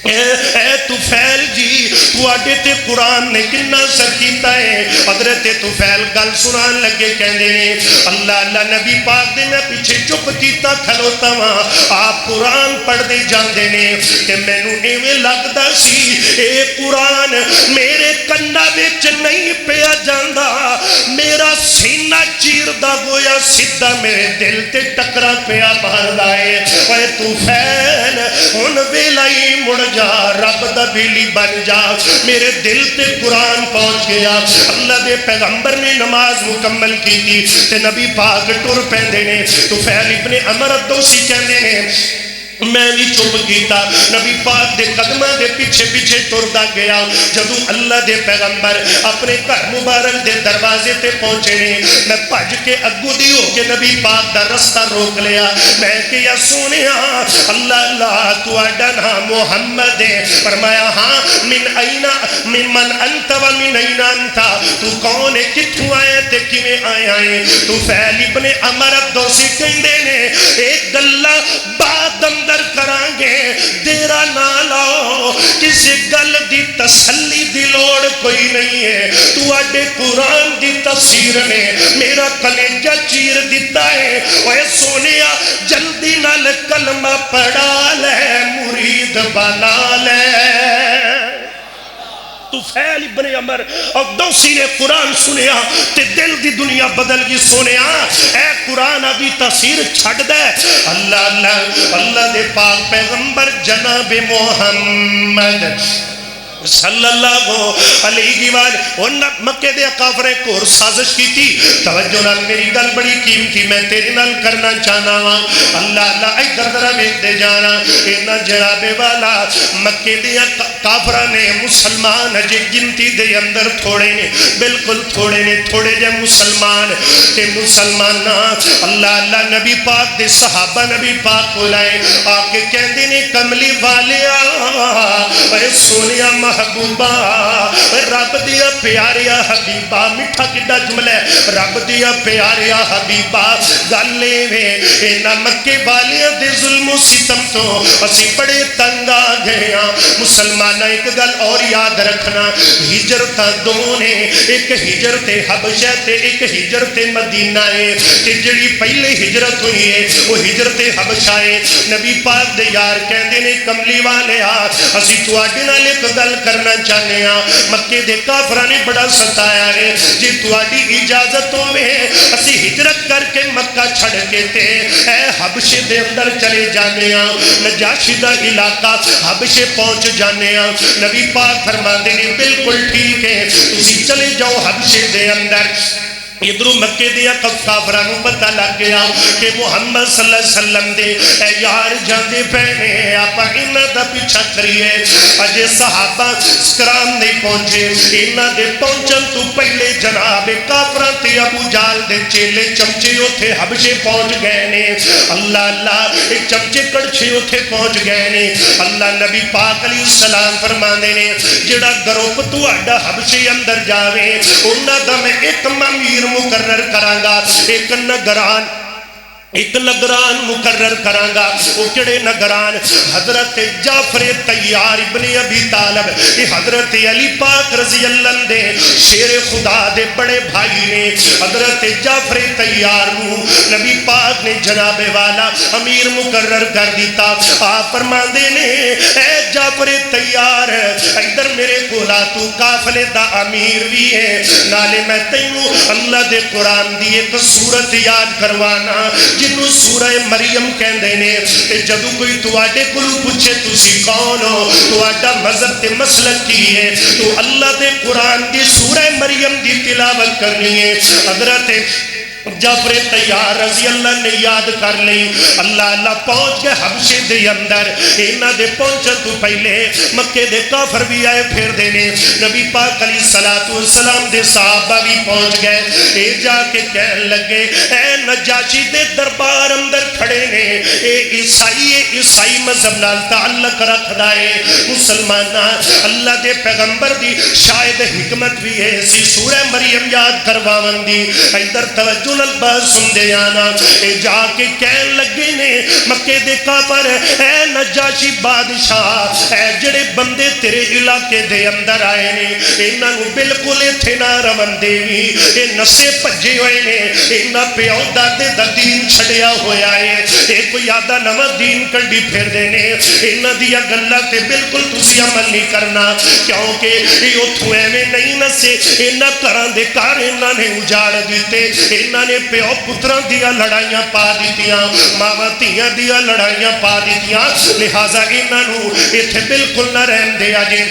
اے طفیل جی تو آڈے تے قرآن نے کنا سر کیتا ہے حضرت طفیل گل سنان لگے کہندے نے اللہ اللہ نبی پاک دے میں پیچھے چپ کیتا کھلوتا ہاں آپ قرآن پڑھ دے جاندے نے کہ مینوں ایویں لگدا سی اے قرآن میرے کناں وچ نہیں پیا جاندا میرا سینہ چیردا گویا سیدھا میرے دل تے ٹکرا پیا ماردا ہے اے طفیل ہن ویلا ہی مڑ جا رب دا بیلی بن جا میرے دل تے قرآن پہنچ گیا اللہ دے پیغمبر نے نماز مکمل کی تھی تے نبی پاک ٹر پیندے نے طفیل ابن عمر الدوسی کہندے نے میں بھی چپ کیتا نبی پاک دے قدمہ دے پیچھے پیچھے ٹردا گیا جدوں اللہ دے پیغمبر اپنے گھر مبارک دے دروازے تے پہنچے نے میں بھج کے اگوں دی ہو کے نبی پاک دا رستہ روک لیا میں کہ یا سونیا اللہ اللہ تہاڈا نام محمد ہے فرمایا ہاں من انت و من این انت تو کون ہے کتھوں آیا تے کیویں آیا ہے طفیل ابن عمر الدوسی کہندے نے ایک گلا بعد اندر کران گے دیرا نہ لاؤ کسی گل دی تسلی دی لوڑ کوئی نہیں ہے تو آڈے قرآن دی تفسیر نے میرا کلیجہ چیر دیتا ہے اے سونیا جلدی نال کلمہ پڑھا لے مرید بنا لے طفیل ابن عمر الدوسی نے قرآن سنیا تے دل دی دنیا بدل گئی سونیا اے قرآن ابھی تاثیر چھڑ دے اللہ اللہ اللہ دے پاک پیغمبر جناب محمد صلی اللہ علیہ وآلہ مکے دے کافریں کو سازش کی تھی توجہ نال میری گل بڑی قیمتی میں تیرے نال کرنا چاہنا ہاں اللہ اللہ اے دردرہ میں دے جانا اینا جناب والا مکے دے کافرہ نے مسلمان جے گنتی دے اندر تھوڑے نے بالکل تھوڑے نے تھوڑے جے مسلمان تے مسلمان اللہ اللہ نبی پاک دے صحابہ نبی پاک کو لائے آکے کہندے نے کملی والیا اے سونیا محبوبہ رب دیا پیاریا حبیبہ میٹھا کڈا جملہ رب دیا پیاریا حبیبہ گلے میں اینا مکے والے دے ظلم و ستم تو اسی بڑے تنگا گیا مسلمانہ ایک گل اور یاد رکھنا ہجرت دونے ایک ہجرت حبشہ تے ایک ہجرت مدینہ ہے کہ جڑی پہلے ہجرت ہوئی ہے وہ ہجرت حبشہ ہے نبی پاک دے یار کہندے نے کملی والے اسی تواڈے نال ایک گل کرنا چاہنے ہیں مکے دے کافراں نے بڑا ستایا ہے جی تواڈی اجازت ہوے اسی ہجرت کر کے مکہ چھڑ کے تے اے حبشے دے اندر چلے جانے ہیں نجاشی دا علاقہ حبشے پہنچ جانے ہیں نبی پاک فرماندے نے بالکل ٹھیک ہے تسی چلے جاؤ حبشے دے اندر ادھروں مکے دیا کافراں نوں پتہ لگ گیا کہ محمد صلی اللہ علیہ وسلم دے اے یار جاندے پہنے آپا انہاں دا پیچھا کریے اجے صحابہ کرام نہیں پہنچے انہاں دے پہنچن تو پہلے جناب کافراں تے ابو جہل دے چیلے چمچے اوتھے حبشے پہنچ گئے نے اللہ اللہ ایک چمچے کڑچے اوتھے پہنچ گئے نے اللہ نبی پاک علیہ السلام فرماندے نے جڑا گروپ تہاڈا حبشے اندر جاوے انہاں دا میں ایک امیر مقرر کرانگا ایک نگران مقرر کرانگا وہ کڑے نگران حضرت جعفر طیار ابن ابی طالب یہ حضرت علی پاک رضی اللہ دے شیر خدا دے بڑے بھائی نے حضرت جعفر طیار نبی پاک نے جناب والا امیر مقرر کر دیتا آپ فرماندے نے اے جعفر طیار ادھر میرے کولا تو قافلے دا امیر بھی ہے نالے میں تینوں اللہ دے قرآن دی ایک سورت یاد کروانا جنہوں سورہ مریم کہندے نے تے جدو کوئی تواڈے کولوں پوچھے تسی کون ہو تواڈا مذہب تے مسلک کی ہے تو اللہ دے قرآن دی سورہ مریم دی تلاوت کرنی ہے حضرت جعفر طیار رضی اللہ نے یاد کر لی اللہ اللہ پہنچ گئے حبشے دے اندر انہاں دے پہنچن تو پہلے مکے دے کافر بھی آئے پھر دینے نبی پاک علیہ السلام دے صحابہ بھی پہنچ گئے اے جا کے کہن لگے اے نجاشی دے دربار اندر کھڑے نے اے عیسائی مذہب نال تعلق رکھ دائے مسلمانہ اللہ دے پیغمبر دی شاید حکمت بھی ہے اسی سورہ مریم یاد کرواون دی ادھر توجہ الباس سن دے آنا اے جا کے کہن لگے نے مکے دے کافر اے نجاشی بادشاہ اے جڑے بندے تیرے علاقے دے اندر آئے نے انہاں نوں بالکل ایتھے نہ رون دیوی اے نسے بھجے ہوئے نے انہاں پیو دادے دا دین چھڈیا ہویا ہے اے کوئی آدھا نواں دین کڈی پھر دے نے انہاں دیا گلاں تے بالکل تسی عمل نہیں کرنا کیونکہ اے اوتھوں ایویں نہیں نسے انہاں گھراں دے گھر انہاں نے اجاڑ دتے انہاں نے پیو پتران دیا لڑائیاں پا دیتیاں ماما تیاں دیا لڑائیاں پا دیتیاں لہذا انہاں نو ایتھے بالکل نہ رہن دیا جے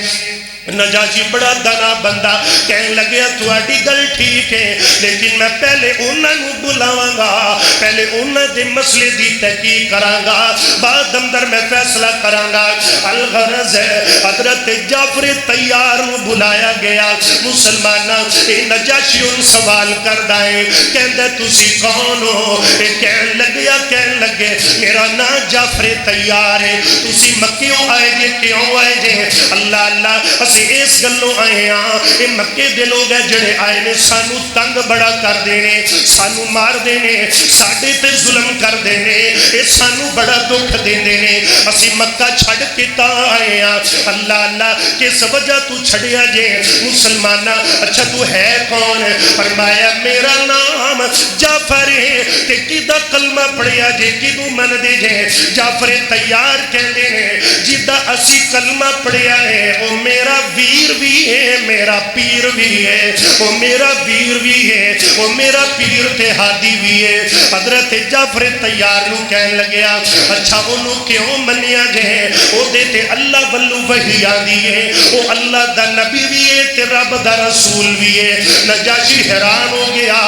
نجاشی بڑا دنا بندہ کہنے لگیا تواڈی گل ٹھیک ہے لیکن میں پہلے انہاں نو بلاواں گا پہلے انہاں دے مسئلے دی تحقیق کراں گا بعد اندر میں فیصلہ کراں گا الغرض ہے حضرت جعفر طیار نو بلایا گیا مسلماناں اے نجاشی ان سوال کردا ہے کہندا تسی کون ہو اے کہن لگے میرا نام جعفر طیار ہے تسی مکیوں آئے جے کیوں آئے جے اللہ اللہ اس گلوں آئے ہاں یہ مکے دے لوگ ہیں جڑے آئے نے سانو تنگ بڑا کر دینے سانو مار دینے ساڑھے تے ظلم کر دینے یہ سانو بڑا دکھ دینے اسی مکہ چھڑ کے تا آئے ہاں اللہ اللہ کس وجہ تو چھڑیا جے مسلمانہ اچھا تو ہے کون فرمایا میرا نام جعفر ہے تے کیدہ کلمہ پڑھیا جے کیدو من دے جے جعفر طیار کہہ دینے جدہ اسی کلمہ پڑھیا ہے وہ میرا ویر بھی ہے میرا پیر بھی ہے وہ میرا ویر بھی ہے وہ میرا پیر تے ہادی بھی ہے حضرت جعفر طیار نو کہن لگیا اچھا انہوں کیوں منیا جائے وہ دیتے اللہ والو وحی آدھی ہے وہ اللہ دا نبی بھی ہے تے رب دا رسول بھی ہے نجاشی حیران ہو گیا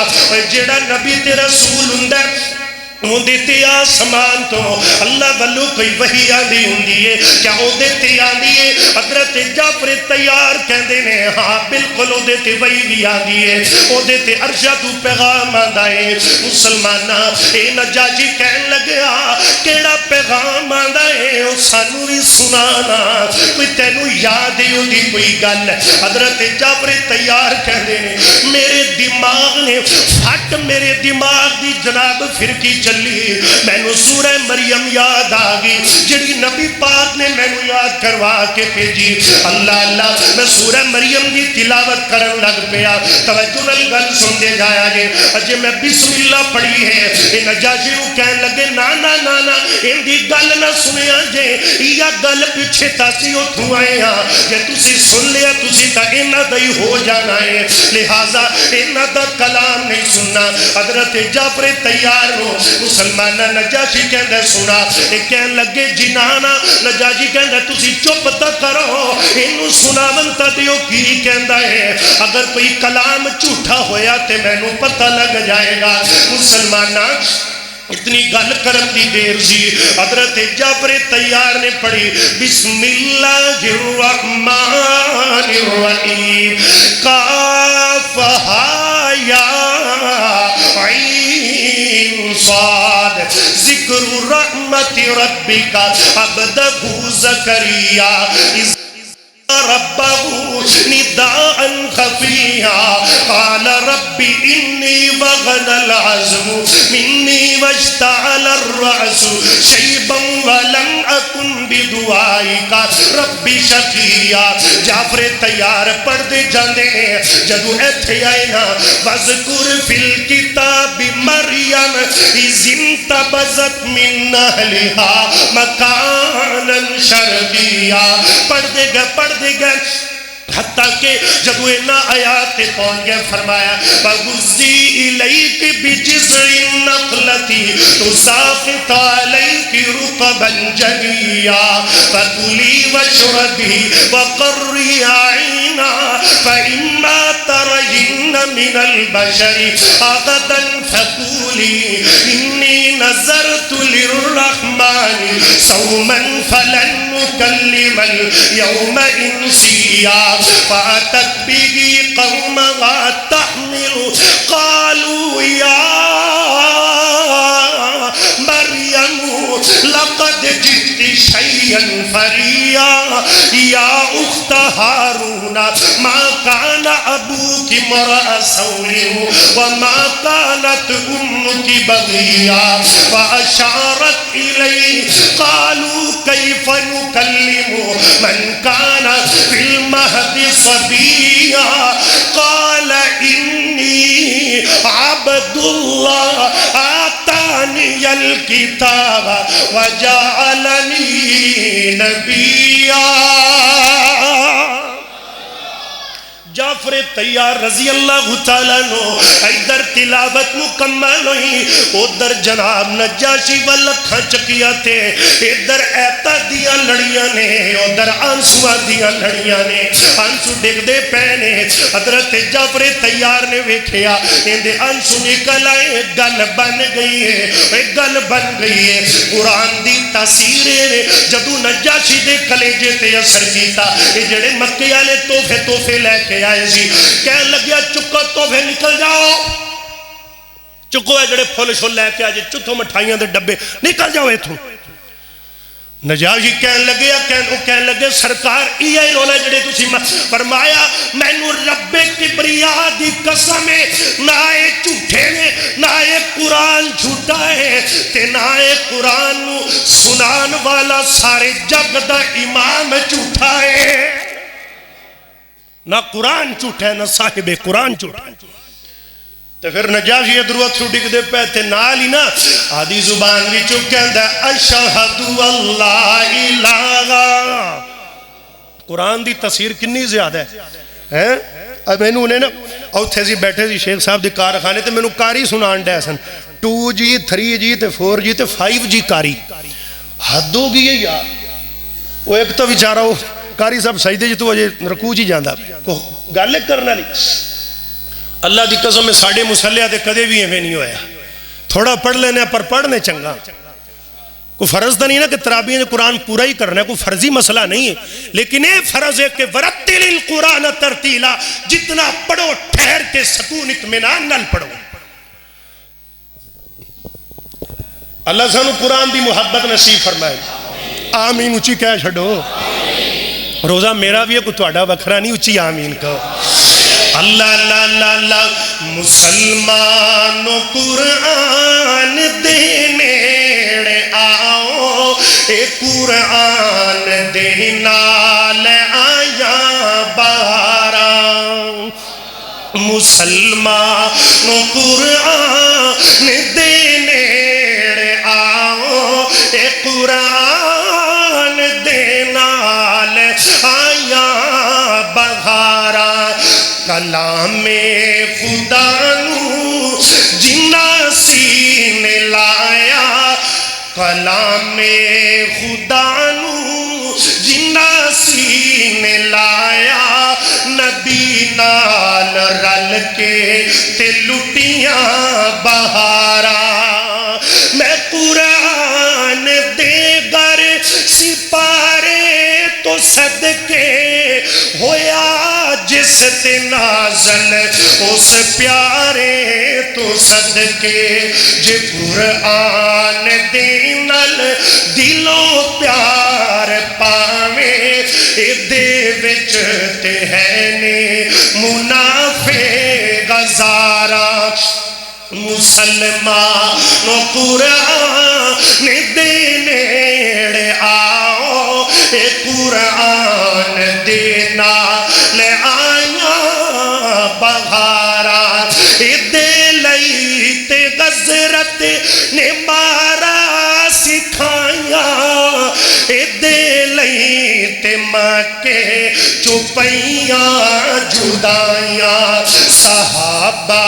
جڑا نبی تے رسول ہندہ وہ دیتے آسمان تو اللہ والو کوئی وحی آدھی ہوندی ہے کیا وہ دیتے آدھی ہے حضرت جعفر طیار کہندے نے ہاں بالکل وہ دیتے وحی بھی آدھی ہے وہ دیتے عرشہ تو پیغام آدھا ہے مسلمانہ اے نجاشی کہن لگیا کیڑا پیغام آدھا ہے وہ سانو بھی سنانا کوئی تینو یاد ہی ہوندی کوئی گل حضرت جعفر طیار کہندے نے میرے دماغ نے پھٹ میرے دماغ دی جناب فرقی چلی میں نو سورہ مریم یاد آگی جڑی نبی پاک نے میں نو یاد کروا کے بھیجی اللہ اللہ میں سورہ مریم دی تلاوت کرن لگ پیا توجہ نال گل سن دے جایا جے اجے میں بسم اللہ پڑھی ہے اے نجاشی نو کہن لگے نا نا نا نا ان دی گل نہ سنیا جے یا گل پیچھے تاسی اوتھوں آئے ہاں جے تسی سن لیا تسی تا انہاں دا ہی ہو جانا ہے لہذا انہاں دا کلام نہیں سننا حضرت جعفر طیار نو مسلمان نجاشی کہندہ سنا کہن لگے جنانا نجاشی کہندہ تسی چپ تا کرو انہوں سنا منتا دیو کی کہندہ ہے اگر کوئی کلام جھوٹا ہویا تے میں نو پتہ لگ جائے گا مسلمانہ اتنی گل کرم دی دیر سی حضرت جعفر تیار نے پڑھی بسم اللہ الرحمن الرحیم کافہا یا عین صاد ذکر رحمت ربک عبدہ زکریا ربه نداء خفيا قال رب إني وغن العزم مني واشتعل الرأس شيبا ولم أكن بدعائك رب شقيا جعفر تیار پڑھ دے جاندے جدو ایتھے آئے نا وذکر فی الکتاب مریم اذ انتبذت من اہلها مکانا شرقیا پڑھ دے گئے حتیٰ کہ جب وہ اینا آیات پہنچ گئے فرمایا فَغُزِّي إِلَيْكِ بِجِزْرِ النَّخْلَةِ تُسَاقِطْ عَلَيْكِ رُطَبًا جَنِيًّا فَكُلِي وَاشْرَبِي وَقَرِّي عَيْنًا فَإِمَّا تَرَيِنَّ مِنَ الْبَشَرِ أَحَدًا فَقُولِي إِنِّي نَذَرْتُ لِلرَّحْمَنِ صَوْمًا فَلَن نُكَلِّمَ الْيَوْمَ إِنسِيًّا فأتت به قومها تحمل قالوا يا مريم لقد جئت شيئا فريا يا أخت هارون ما كان أبوك امرأ سوء وما كانت أمك بغيا فأشارت إليه قالوا كيف نكلم من كان في المهد صبيا قال إني عبد الله آتاني الكتاب وجعلني نبيا جعفر تیار رضی اللہ تعالیٰ نو ادھر تلاوت مکمل ہوئی ادھر جناب نجاشی واللکھاں چکیا تھے ادھر ایتا دیا لڑیاں نے ادھر آنسوہ دیا لڑیاں نے آنسو ڈگ دے پہنے حضرت جعفر تیار نے ویکھیا اندے آنسو نکل آئے ایک گل بن گئی ہے قرآن دی تاثیر جدو نجاشی دے کلیجے تے اثر کیتا یہ جڑے مکے والے توفے لے کے آئے سی کہنے لگیا چکو توفے نکل جاؤ چکو ہے جڑے پھول شول لے کے آجے چتھو مٹھائیاں دے ڈبے نکل جاؤ ایتھوں نجاشی کہنے لگے سرکار یہ رولا جڑے تسی فرمایا میں نو رب کبریا دی قسم ہے نہ اے جھوٹے نے نہ اے قرآن جھوٹا ہے تے نہ اے قرآن نو سنان والا سارے جگ دا امام جھوٹا ہے نہ قرآن جھوٹا ہے نہ صاحب قرآن جھوٹا ہے تو پھر نجاشی ادروت سو ڈگ دے پہتے نالی نا آدھی زبان بھی چکن دا اشہدو اللہ الہ قرآن دی تصویر کنی زیادہ ہے اب میں نے نا اوتھے سی بیٹھے سی شیخ صاحب دی کارخانے تے میں نے کاری سنان ڈے سن 2G 3G تے 4G تے 5G کاری حد ہو گئی ہے یار وہ ایک تو بیچارہ ہو کاری صاحب سجدے جی تو وجہ رکوع جی جاندہ گالے کرنا نہیں اللہ دی قسم میں ساڑھے مسلیہ دے کدے بھی ہمیں نہیں ہویا تھوڑا پڑھ لینے پر پڑھنے چنگا کوئی فرض تو نہیں نا کہ ترابیہ نے قرآن پورا ہی کرنا ہے کوئی فرضی مسئلہ نہیں ہے لیکن یہ فرض ہے کہ ورتل القرآن ترتیلا جتنا پڑھو ٹھہر کے سکون اطمینان نال پڑھو اللہ سانو قرآن دی محبت نصیب فرمائے آمین اچھی کہہ چھڑو روزہ میرا بھی ہے کوئی توڑا وکھرا نہیں اچھی آمین کہو اللہ اللہ اللہ اللہ مسلمانوں قرآن دینے آؤ اے قرآن دینال آیا بارا مسلمانوں قرآن دینے آؤ اے قرآن دینال آیا بہارا کلام خدا نو جنا سینے لایا کلام خدا نو جنہ سینے لایا نبی نال رل کے تے لٹیاں بہارا میں قرآن دے گر سپارے تو صدقے ہویا جس تے نازل اس پیارے تو صدقے جے قرآن دے نال دلوں پیار پاوے دے وچ تے ہے نے منافع گزارا مسلمانوں قرآن دے نیڑے آؤ اے قرآن دینا لے آیا بغارا دے لئی تے غزرت نے مارا سکھایا دے لئی تے مکے چپیاں جدائیاں صحابہ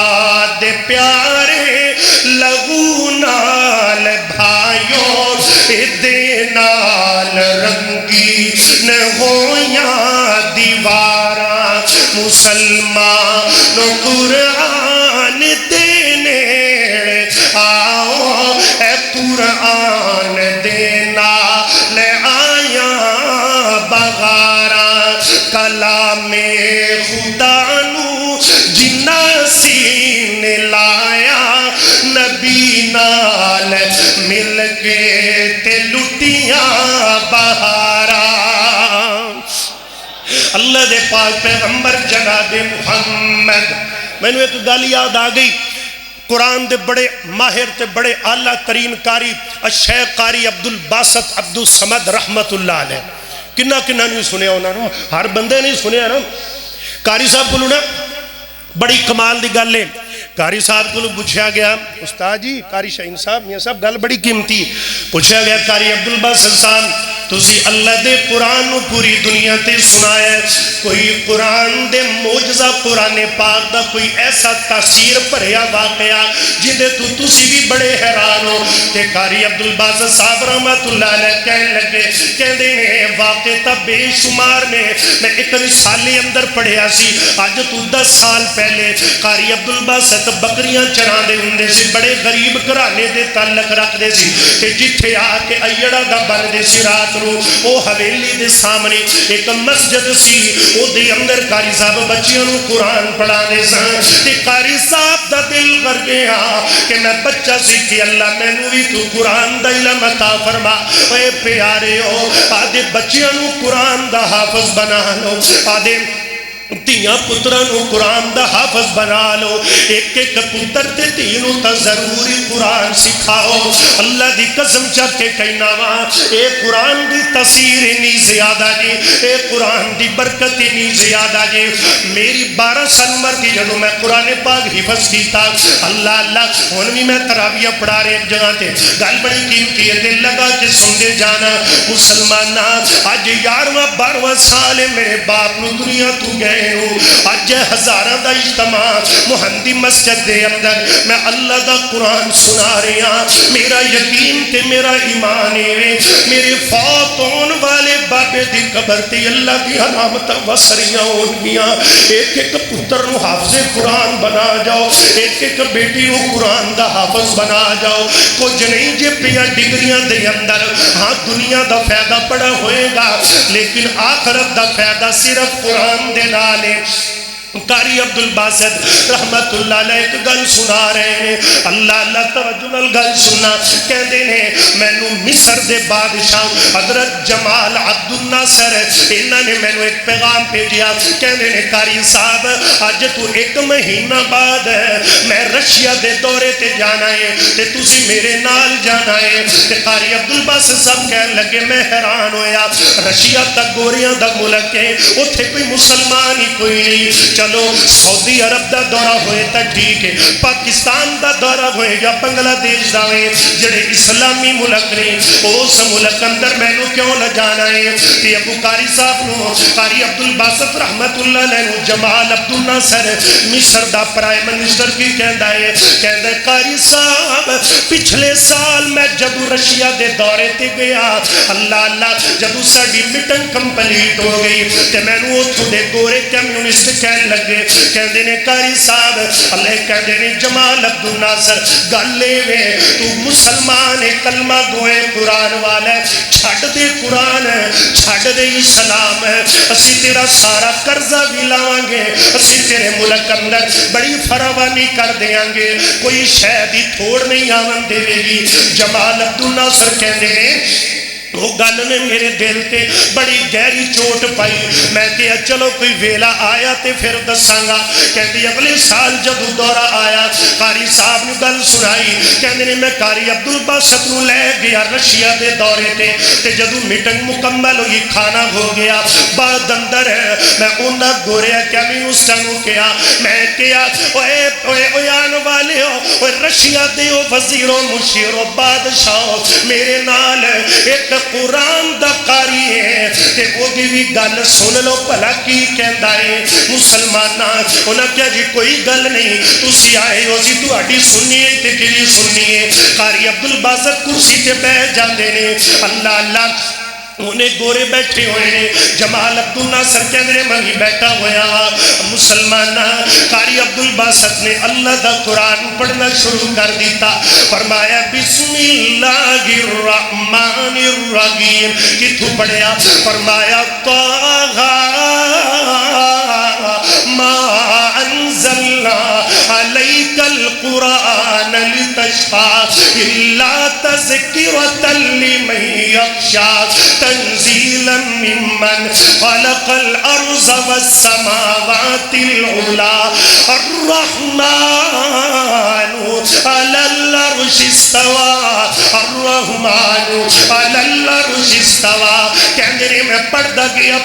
دے پیارے لہو نال بھائیوں دے نال رنگی نہ ہویاں دیواراں مسلمانوں قرآن دے نیڑے آؤ اے قرآن دینا لے آیا بغارا کلام خدا نو جنہ سینے لایا نبی نال مل کے تے لٹیاں بہارا اللہ دے پاک پیغمبر جناب محمد میں نے ایک گل یاد آ گئی قرآن دے بڑے ماہر تے بڑے اعلیٰ ترین قاری الشیخ قاری عبدالباسط عبدالصمد رحمت اللہ علیہ کنہ نہیں سنیا انہوں نے ہر بندے نہیں سنیا نا قاری صاحب کو نا بڑی کمال دی گل ہے قاری صاحب کو پوچھا گیا استاد جی قاری شاہین صاحب میاں صاحب گل بڑی قیمتی پوچھا گیا قاری عبدالباسط صاحب تسی اللہ دے قرآن نو پوری دنیا تے سنایا کوئی قرآن دے معجزہ قرآن پاک دا کوئی ایسا تاثیر بھریا واقعہ جندے تو تسی بھی بڑے حیران ہو تے قاری عبدالباسط صاحب رحمت اللہ علیہ کہنے لگے کہندے نے واقع تا بے شمار نے میں ایک رسالے اندر پڑھیا سی آج تو 10 سال پہلے قاری عبدالباسط بکریاں چران دے ہوندے سی بڑے غریب گھرانے دے تعلق رکھ دے سی تے جتھے آ کے ایڑا دا بن دے سی رات نو او حویلی دے سامنے ایک مسجد سی او دے اندر قاری صاحب بچیاں نو قرآن پڑھا دے سن تے قاری صاحب دا دل کر گیا کہ میں بچہ سی کہ اللہ میں نو بھی تو قرآن دا علم عطا فرما اے پیارے ہو آدھے بچیاں نو قرآن دا حافظ بنا لو آدھے دیاں پترانو قرآن دا حافظ بنا لو ایک ایک پتر تے تینوں تا ضروری قرآن سکھاؤ اللہ دی قسم چاہ کے کہنا وہاں اے قرآن دی تاثیر نہیں زیادہ جی اے قرآن دی برکت نہیں زیادہ جی میری 12 سال عمر کی جدوں میں قرآن پاک حفظ کیتا اللہ اللہ ہن بھی میں تراویح پڑھا رہے ایک جگہ تے گل بڑی قیمتی ہے دل لگا کہ سن دے جانا مسلمانہ اج 11واں 12واں سال میرے باپ نو دنیا تو گئے آج ہزارہ دا اجتماع مہندی مسجد دے اندر میں اللہ دا قرآن سنا رہا میرا یقین تے میرا ایمان ہے میرے فوت ہون والے بابے دی قبر تے اللہ دی علامت وسریاں ہون گیاں ایک ایک پتر نو حافظ قرآن بنا جاؤ ایک ایک بیٹی نو قرآن دا حافظ بنا جاؤ کچھ نہیں جے پیا ڈگریاں دے اندر ہاں دنیا دا فائدہ پڑا ہوئے گا لیکن آخرت دا فائدہ صرف قرآن دے نالے قاری عبدالباسط رحمت اللہ علیہ ایک گل سنا رہے ہیں اللہ اللہ توجہ نال گل سننا کہندے نے مینوں مصر دے بادشاہ حضرت جمال عبد الناصر انہاں نے مینوں ایک پیغام بھیجیا کہندے نے قاری صاحب اج تو 1 مہینہ بعد میں رشیا دے دورے تے جانا ہے تے تسی میرے نال جانا ہے تے قاری عبدالباسط صاحب کہن لگے میں حیران ہویا رشیا تک گوریاں دا ملک ہے اوتھے کوئی مسلمان ہی کوئی نہیں چلو سعودی عرب دا دورہ ہوئے تا ٹھیک ہے، پاکستان دا دورہ ہوئے یا بنگلہ دیش دا ہوئے، جڑے اسلامی ملک نے اس ملک اندر میں نو کیوں نہ جانا ہے؟ کہ ابو قاری صاحب نو قاری عبدالباسط رحمت اللہ علیہ جمال عبد الناصر مصر دا پرائم منسٹر کی کہندا ہے، کہندا ہے قاری صاحب پچھلے سال میں جدو رشیا دے دورے تے گیا، اللہ اللہ جدو ساڈی میٹنگ کمپلیٹ ہو گئی تے میں نو اتھوں دے گورے کمیونسٹ کہن لگے، کہندے نے قاری صاحب اللہ کہندے نے جمال عبد الناصر گل اے تو مسلمان ہے، کلمہ گوئے قرآن والا ہے، چھڑ دے قرآن ہے، چھڑ دے اسلام ہے، اسی تیرا سارا قرضہ بھی لاؤں گے، اسی تیرے ملک اندر بڑی فراوانی کر دیاں گے، کوئی شاید ہی تھوڑ نہیں آمن دے گی۔ جمال عبد الناصر کہندے ہیں وہ گل نے میرے دل تے بڑی گہری چوٹ پائی، میں کہا چلو کوئی ویلا آیا تے پھر دساں گا۔ کہندی اگلے سال جدو دورہ آیا قاری صاحب نے گل سنائی، کہندے نے میں قاری عبدالباسط نو لے گیا رشیا دے دورے تے جدو میٹنگ مکمل ہوئی کھانا ہو گیا بعد اندر ہے میں انہاں گوریا کمیونسٹاں نو کہا، میں کہا اوے آن والے ہو رشیا دے وزیروں مشیروں بادشاہوں میرے نال ایک قرآن دا قاری ہے تے وہ بھی گل سن لو بھلا کی کہندا ہے مسلماناں انہاں کہا جی کوئی گل نہیں تسی آئے ہو سی تہاڈی سننی ہے تے کیڑی سننی ہے۔ قاری عبدالباسط کرسی تے بیٹھ جاندے نے، اللہ اللہ انہیں گورے بیٹھے ہوئے نے، جمال عبد الناصر کہندے نے میں بیٹھا ہویا مسلمانہ۔ قاری عبدالباسط نے اللہ دا قرآن پڑھنا شروع کر دیتا، فرمایا بسم اللہ الرحمن الرحیم، کتھوں پڑھیا؟ فرمایا طٰہٰ ما انزلنا علیک القرآن لتشقى الا تذکرۃ لمن یخشی تنزیلا ممن خلق الارض والسماوات العلی الرحمن علی العرش استوى الرحمن علی العرش استوى۔ کہندے نے میں پڑھدا گیا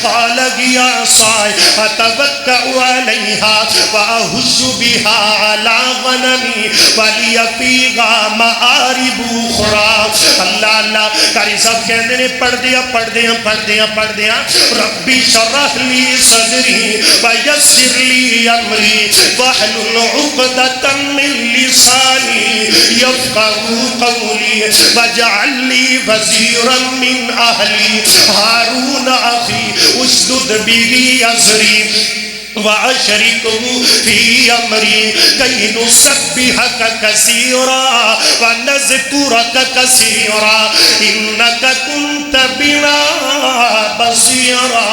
قال گیا صاحب اتوکا علیہا واہز بها علی غنمی ولی فیہا معارب اخری۔ اللہ اللہ قاری صاحب کہندے نے پڑھ دیا ربی شرح لی صدری ویسر لی امری واحلل عقدۃ من لسانی یفقهوا قولی واجعل لی وزیرا من اہلی ہارون اخی اشدد به ازری وَأَشْرِكْهُ فِي أَمْرِي كَيْ نُسَبِّحَكَ كَثِيرًا وَنَذْكُرَكَ كَثِيرًا إِنَّكَ كُنْتَ بِنَا بَصِيرًا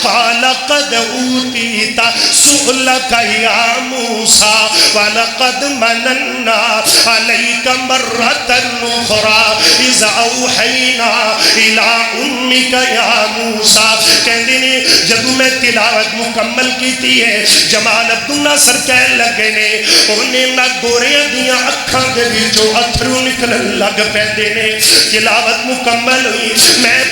قَالَ قَدْ أُوتِيتَ سُؤْلَكَ يَا مُوسَى وَلَقَدْ مَنَنَّا عَلَيْكَ مَرَّةً أُخْرَى إِذْ أَوْحَيْنَا إِلَىٰ أُمِّكَ يَا مُوسَى۔ کہندے نے جب میں تلاوت مکمل کی ہے جمال عبد الناصر کہن لگے نے انہیں نہ گوریاں دیاں اکھاں دے وچوں اتھرو نکلن لگ پیندے نے۔ تلاوت مکمل ہوئی، میں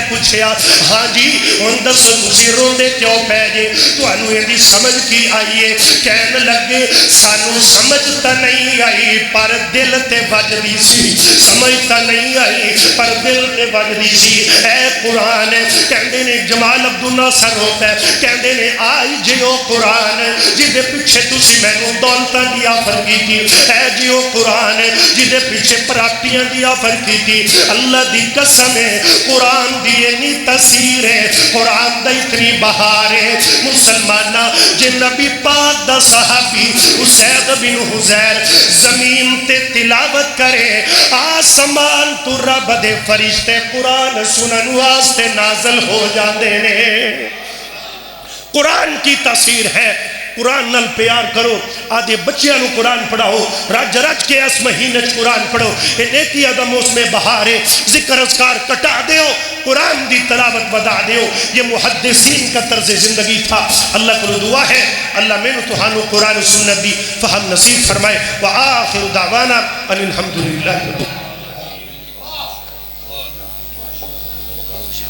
پوچھیا ہاں جی ہن دسو تسی روندے کیوں پے جے، تانوں ایندی سمجھ کی آئی ہے؟ کہن لگے سانوں سمجھ تا نہیں آئی پر دل تے وجدی سی، سمجھ تا نہیں آئی پر دل تے وجدی سی۔ اے قرآن کہندے نے جمال عبد الناصر ہوتا ہے کہندے نے آئی جیو قرآن جدے پیچھے تسی میں نو دولتاں دی آفر کی تھی، اے جیو قرآن جدے پیچھے پراپتیاں دی آفر کی تھی۔ اللہ دی قسم ہے قرآن دی اتنی تاثیر ہے، قرآن دی اتنی بہار ہے مسلمانہ۔ جے نبی پاک دا صحابی اسید بن حزیر زمین تے تلاوت کرے آسمان تو رب دے فرشتے قرآن سنن واسطے نازل ہو جاندے نے۔ قرآن کی تاثیر ہے، قرآن نال پیار کرو، آدھے بچیاں نو قرآن پڑھاؤ، رج رج کے اس مہینے قرآن پڑھو، یہ نیکی ادم اس میں بہار ہے، ذکر اذکار کٹا دیو، قرآن دی تلاوت بدا دیو۔ یہ محدثین کا طرز زندگی تھا۔ اللہ کو دعا ہے اللہ میں نو تہانو قرآن و سنت دی فہم نصیب فرمائے۔ وآخر دعوانا ان الحمدللہ۔